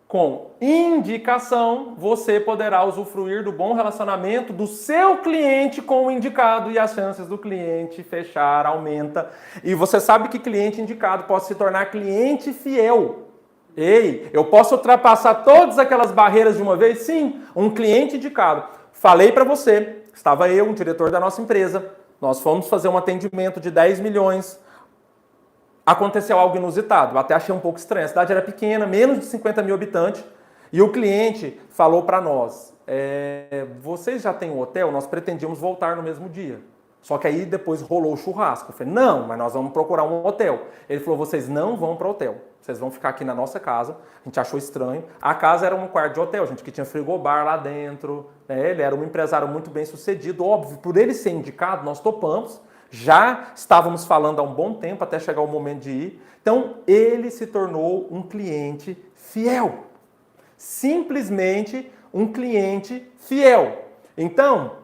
com indicação, você poderá usufruir do bom relacionamento do seu cliente com o indicado e as chances do cliente fechar aumenta. E você sabe que cliente indicado pode se tornar cliente fiel. Eu posso ultrapassar todas aquelas barreiras de uma vez? Sim, um cliente indicado. Falei para você, estava eu, um diretor da nossa empresa, nós fomos fazer um atendimento de 10 milhões, aconteceu algo inusitado, eu até achei um pouco estranho, a cidade era pequena, menos de 50 mil habitantes, e o cliente falou para nós, vocês já têm um hotel? Nós pretendíamos voltar no mesmo dia. Só que aí depois rolou o churrasco. Eu falei, não, mas nós vamos procurar um hotel. Ele falou, vocês não vão para o hotel. Vocês vão ficar aqui na nossa casa. A gente achou estranho. A casa era um quarto de hotel, gente, que tinha frigobar lá dentro. Ele era um empresário muito bem sucedido. Óbvio, por ele ser indicado, nós topamos. Já estávamos falando há um bom tempo, até chegar o momento de ir. Então, ele se tornou um cliente fiel. Simplesmente um cliente fiel. Então,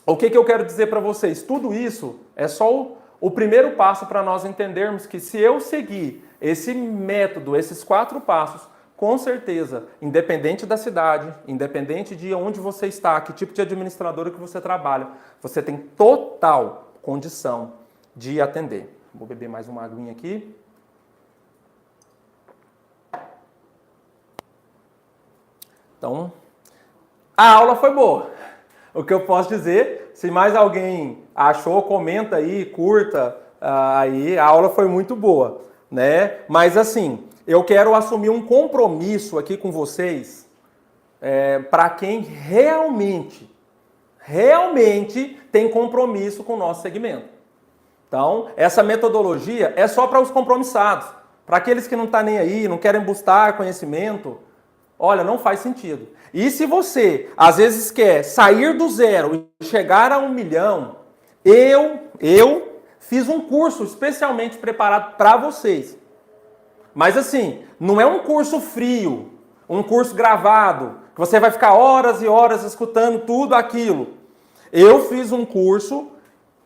o que eu quero dizer para vocês? Tudo isso é só o primeiro passo para nós entendermos que se eu seguir esse método, esses 4 passos, com certeza, independente da cidade, independente de onde você está, que tipo de administradora que você trabalha, você tem total condição de atender. Vou beber mais uma aguinha aqui. Então, a aula foi boa. O que eu posso dizer, se mais alguém achou, comenta aí, curta, aí a aula foi muito boa, né? Mas assim, eu quero assumir um compromisso aqui com vocês, para quem realmente tem compromisso com o nosso segmento. Então, essa metodologia é só para os compromissados. Para aqueles que não estão nem aí, não querem buscar conhecimento, olha, não faz sentido. E se você, às vezes, quer sair do zero e chegar a 1 milhão, eu fiz um curso especialmente preparado para vocês. Mas assim, não é um curso frio, um curso gravado, que você vai ficar horas e horas escutando tudo aquilo. Eu fiz um curso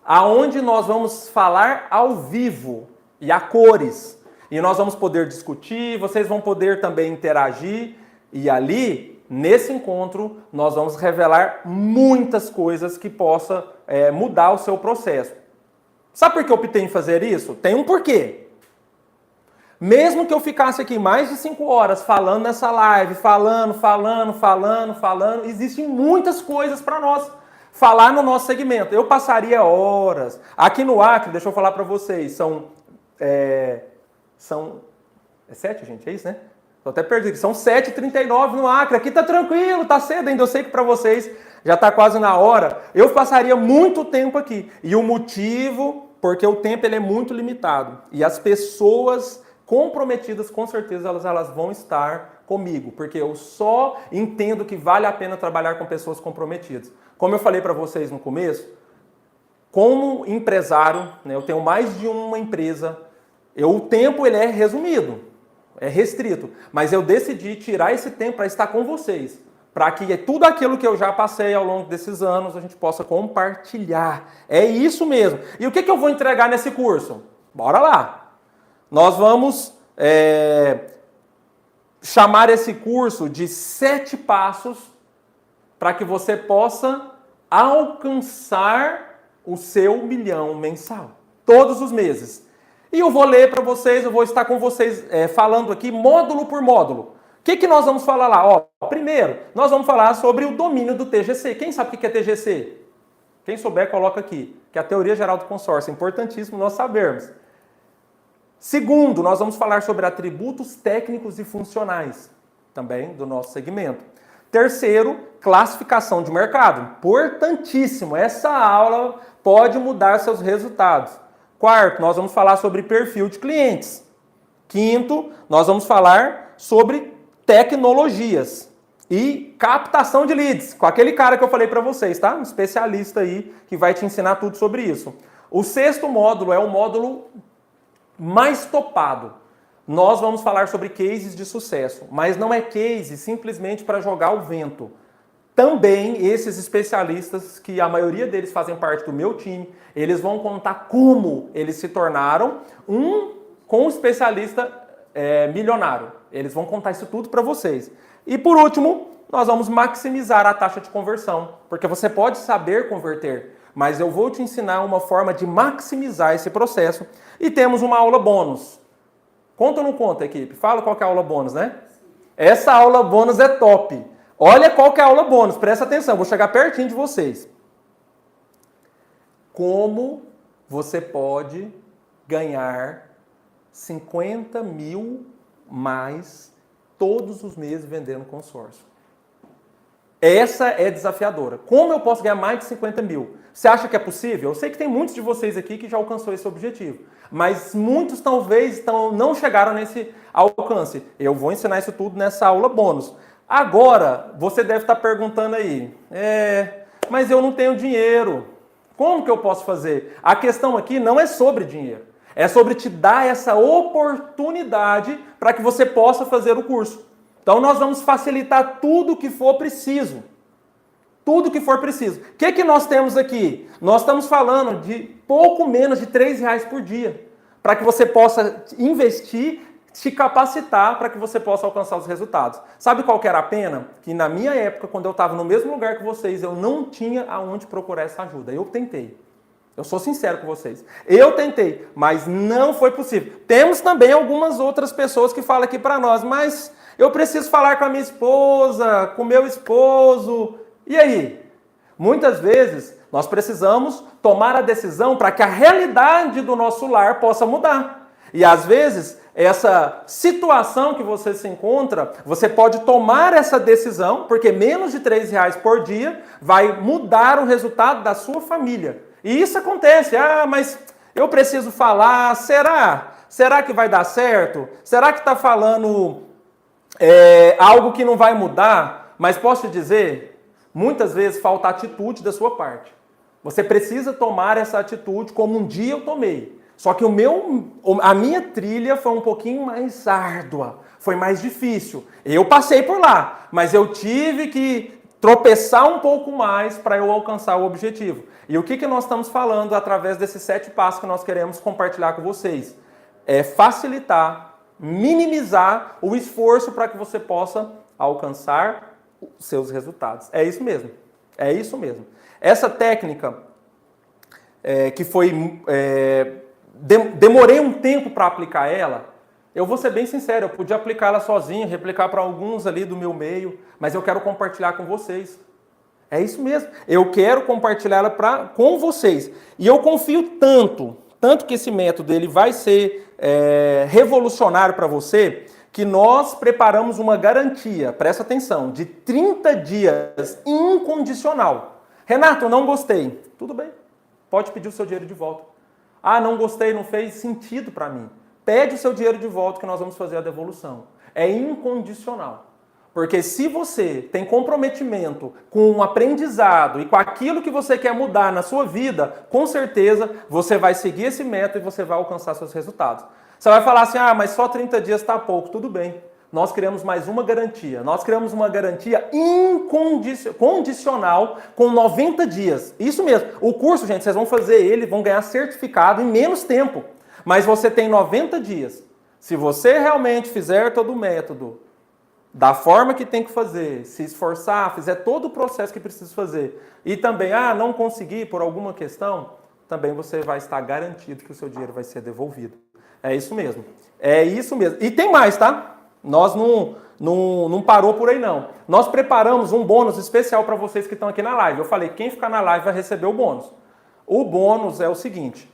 aonde nós vamos falar ao vivo e a cores. E nós vamos poder discutir, vocês vão poder também interagir. E ali, nesse encontro, nós vamos revelar muitas coisas que possa mudar o seu processo. Sabe por que eu optei em fazer isso? Tem um porquê. Mesmo que eu ficasse aqui mais de 5 horas falando nessa live, falando, existem muitas coisas para nós falar no nosso segmento. Eu passaria horas. Aqui no Acre, deixa eu falar para vocês, são 7, gente? É isso, né? Tô até perdido. São 7h39 no Acre. Aqui tá tranquilo, tá cedo ainda. Eu sei que para vocês já tá quase na hora. Eu passaria muito tempo aqui. E o motivo, porque o tempo ele é muito limitado. E as pessoas comprometidas, com certeza, elas vão estar comigo. Porque eu só entendo que vale a pena trabalhar com pessoas comprometidas. Como eu falei para vocês no começo, como empresário, né, eu tenho mais de uma empresa, o tempo ele é resumido, é restrito, mas eu decidi tirar esse tempo para estar com vocês, para que tudo aquilo que eu já passei ao longo desses anos a gente possa compartilhar. É isso mesmo. E o que eu vou entregar nesse curso? Bora lá! Nós vamos chamar esse curso de 7 passos para que você possa alcançar o seu 1 milhão mensal, todos os meses. E eu vou ler para vocês, eu vou estar com vocês falando aqui módulo por módulo. O que nós vamos falar lá? Primeiro, nós vamos falar sobre o domínio do TGC. Quem sabe o que é TGC? Quem souber, coloca aqui, que é a Teoria Geral do Consórcio. É importantíssimo nós sabermos. Segundo, nós vamos falar sobre atributos técnicos e funcionais, também do nosso segmento. Terceiro, classificação de mercado. Importantíssimo. Essa aula pode mudar seus resultados. Quarto, nós vamos falar sobre perfil de clientes. Quinto, nós vamos falar sobre tecnologias e captação de leads, com aquele cara que eu falei para vocês, tá? Um especialista aí que vai te ensinar tudo sobre isso. O 6º módulo é o módulo mais topado. Nós vamos falar sobre cases de sucesso, mas não é case simplesmente para jogar o vento. Também esses especialistas, que a maioria deles fazem parte do meu time, eles vão contar como eles se tornaram com um especialista milionário. Eles vão contar isso tudo para vocês. E por último, nós vamos maximizar a taxa de conversão, porque você pode saber converter, mas eu vou te ensinar uma forma de maximizar esse processo. E temos uma aula bônus. Conta ou não conta, equipe? Fala qual que é a aula bônus, né? Essa aula bônus é top. Olha qual que é a aula bônus, presta atenção, vou chegar pertinho de vocês. Como você pode ganhar 50 mil mais todos os meses vendendo consórcio? Essa é desafiadora. Como eu posso ganhar mais de 50 mil? Você acha que é possível? Eu sei que tem muitos de vocês aqui que já alcançou esse objetivo, mas muitos talvez não chegaram nesse alcance. Eu vou ensinar isso tudo nessa aula bônus. Agora, você deve estar perguntando aí, mas eu não tenho dinheiro. Como que eu posso fazer? A questão aqui não é sobre dinheiro. É sobre te dar essa oportunidade para que você possa fazer o curso. Então, nós vamos facilitar tudo que for preciso. Tudo que for preciso. O que nós temos aqui? Nós estamos falando de pouco menos de R$3 por dia. Para que você possa investir, te capacitar para que você possa alcançar os resultados. Sabe qual que era a pena? Que na minha época, quando eu estava no mesmo lugar que vocês, eu não tinha aonde procurar essa ajuda. Eu tentei. Eu sou sincero com vocês. Eu tentei, mas não foi possível. Temos também algumas outras pessoas que falam aqui para nós, mas eu preciso falar com a minha esposa, com o meu esposo. E aí? Muitas vezes nós precisamos tomar a decisão para que a realidade do nosso lar possa mudar. E às vezes, essa situação que você se encontra, você pode tomar essa decisão, porque menos de R$3 por dia vai mudar o resultado da sua família. E isso acontece. Ah, mas eu preciso falar, será? Será que vai dar certo? Será que está falando algo que não vai mudar? Mas posso te dizer, muitas vezes falta atitude da sua parte. Você precisa tomar essa atitude como um dia eu tomei. Só que a minha trilha foi um pouquinho mais árdua, foi mais difícil. Eu passei por lá, mas eu tive que tropeçar um pouco mais para eu alcançar o objetivo. E o que nós estamos falando através desses 7 passos que nós queremos compartilhar com vocês? É facilitar, minimizar o esforço para que você possa alcançar os seus resultados. É isso mesmo. É isso mesmo. Essa técnica que foi... demorei um tempo para aplicar ela. Eu vou ser bem sincero, eu podia aplicar ela sozinho, replicar para alguns ali do meu meio, mas eu quero compartilhar com vocês. É isso mesmo. Eu quero compartilhar ela com vocês. E eu confio tanto que esse método ele vai ser revolucionário para você, que nós preparamos uma garantia, presta atenção, de 30 dias incondicional. Renato, não gostei. Tudo bem, pode pedir o seu dinheiro de volta. Ah, não gostei, não fez sentido para mim. Pede o seu dinheiro de volta que nós vamos fazer a devolução. É incondicional. Porque se você tem comprometimento com o aprendizado e com aquilo que você quer mudar na sua vida, com certeza você vai seguir esse método e você vai alcançar seus resultados. Você vai falar assim, ah, mas só 30 dias está pouco. Tudo bem. Nós criamos mais uma garantia. Nós criamos uma garantia incondicional com 90 dias. Isso mesmo. O curso, gente, vocês vão fazer ele, vão ganhar certificado em menos tempo. Mas você tem 90 dias. Se você realmente fizer todo o método da forma que tem que fazer, se esforçar, fizer todo o processo que precisa fazer, e também, não conseguir por alguma questão, também você vai estar garantido que o seu dinheiro vai ser devolvido. É isso mesmo. É isso mesmo. E tem mais, tá? Nós não parou por aí, não. Nós preparamos um bônus especial para vocês que estão aqui na live. Eu falei, quem ficar na live vai receber o bônus. O bônus é o seguinte,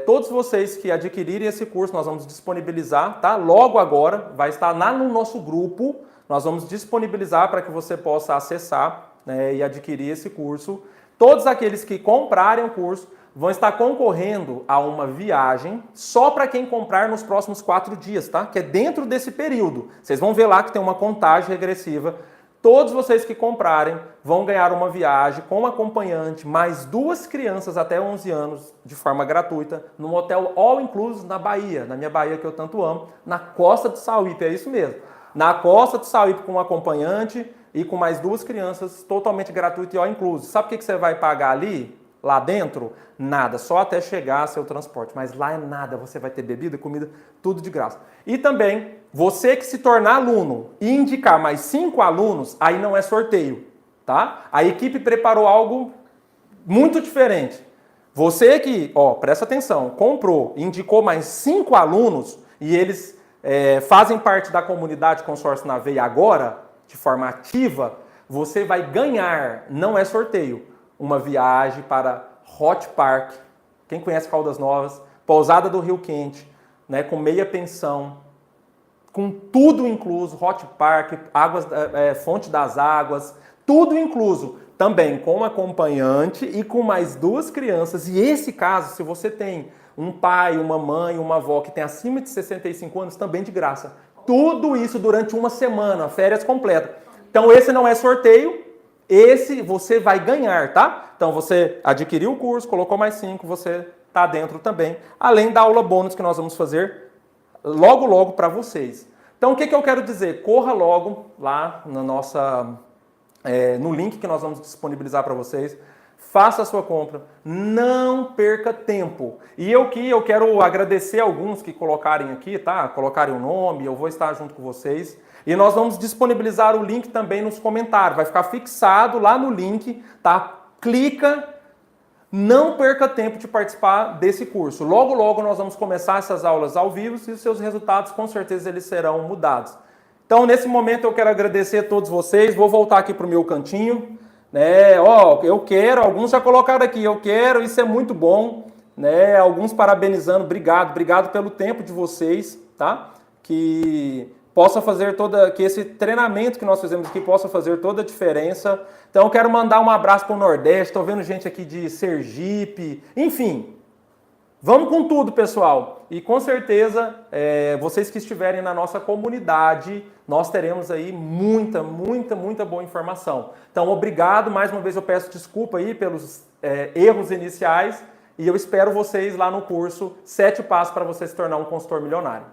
todos vocês que adquirirem esse curso, nós vamos disponibilizar, tá? Logo agora, vai estar lá no nosso grupo, nós vamos disponibilizar para que você possa acessar, né, e adquirir esse curso. Todos aqueles que comprarem o curso vão estar concorrendo a uma viagem só para quem comprar nos próximos 4 dias, tá? Que é dentro desse período. Vocês vão ver lá que tem uma contagem regressiva. Todos vocês que comprarem vão ganhar uma viagem com um acompanhante, mais 2 crianças até 11 anos, de forma gratuita, num hotel all inclusive na Bahia, na minha Bahia que eu tanto amo, na Costa do Sauípe, é isso mesmo. Na Costa do Sauípe com um acompanhante e com mais 2 crianças, totalmente gratuito e all inclusive. Sabe o que você vai pagar ali? Lá dentro, nada, só até chegar seu transporte. Mas lá é nada, você vai ter bebida, comida, tudo de graça. E também, você que se tornar aluno e indicar mais 5 alunos, aí não é sorteio, tá? A equipe preparou algo muito diferente. Você que, presta atenção, comprou e indicou mais 5 alunos e eles fazem parte da comunidade Consórcio na Veia agora, de forma ativa, você vai ganhar, não é sorteio, uma viagem para Hot Park, quem conhece Caldas Novas, pousada do Rio Quente, né, com meia pensão, com tudo incluso, Hot Park, fonte das águas, tudo incluso, também com acompanhante e com mais 2 crianças. E esse caso, se você tem um pai, uma mãe, uma avó que tem acima de 65 anos, também de graça. Tudo isso durante uma semana, férias completas. Então esse não é sorteio, esse você vai ganhar, tá? Então você adquiriu o curso, colocou mais 5, você tá dentro também. Além da aula bônus que nós vamos fazer logo para vocês. Então o que eu quero dizer? Corra logo lá na no link que nós vamos disponibilizar para vocês. Faça a sua compra. Não perca tempo. E eu quero agradecer alguns que colocarem aqui, tá? Colocarem o nome, eu vou estar junto com vocês. E nós vamos disponibilizar o link também nos comentários. Vai ficar fixado lá no link, tá? Clica, não perca tempo de participar desse curso. Logo nós vamos começar essas aulas ao vivo e os seus resultados, com certeza, eles serão mudados. Então, nesse momento, eu quero agradecer a todos vocês. Vou voltar aqui para o meu cantinho, né? Ó, eu quero, alguns já colocaram aqui, eu quero, isso é muito bom, né? Alguns parabenizando, obrigado pelo tempo de vocês, tá? Que possa fazer que esse treinamento que nós fizemos aqui possa fazer toda a diferença. Então eu quero mandar um abraço para o Nordeste, estou vendo gente aqui de Sergipe, enfim. Vamos com tudo, pessoal. E com certeza, vocês que estiverem na nossa comunidade, nós teremos aí muita boa informação. Então, obrigado. Mais uma vez eu peço desculpa aí pelos erros iniciais e eu espero vocês lá no curso 7 Passos para você se tornar um consultor milionário.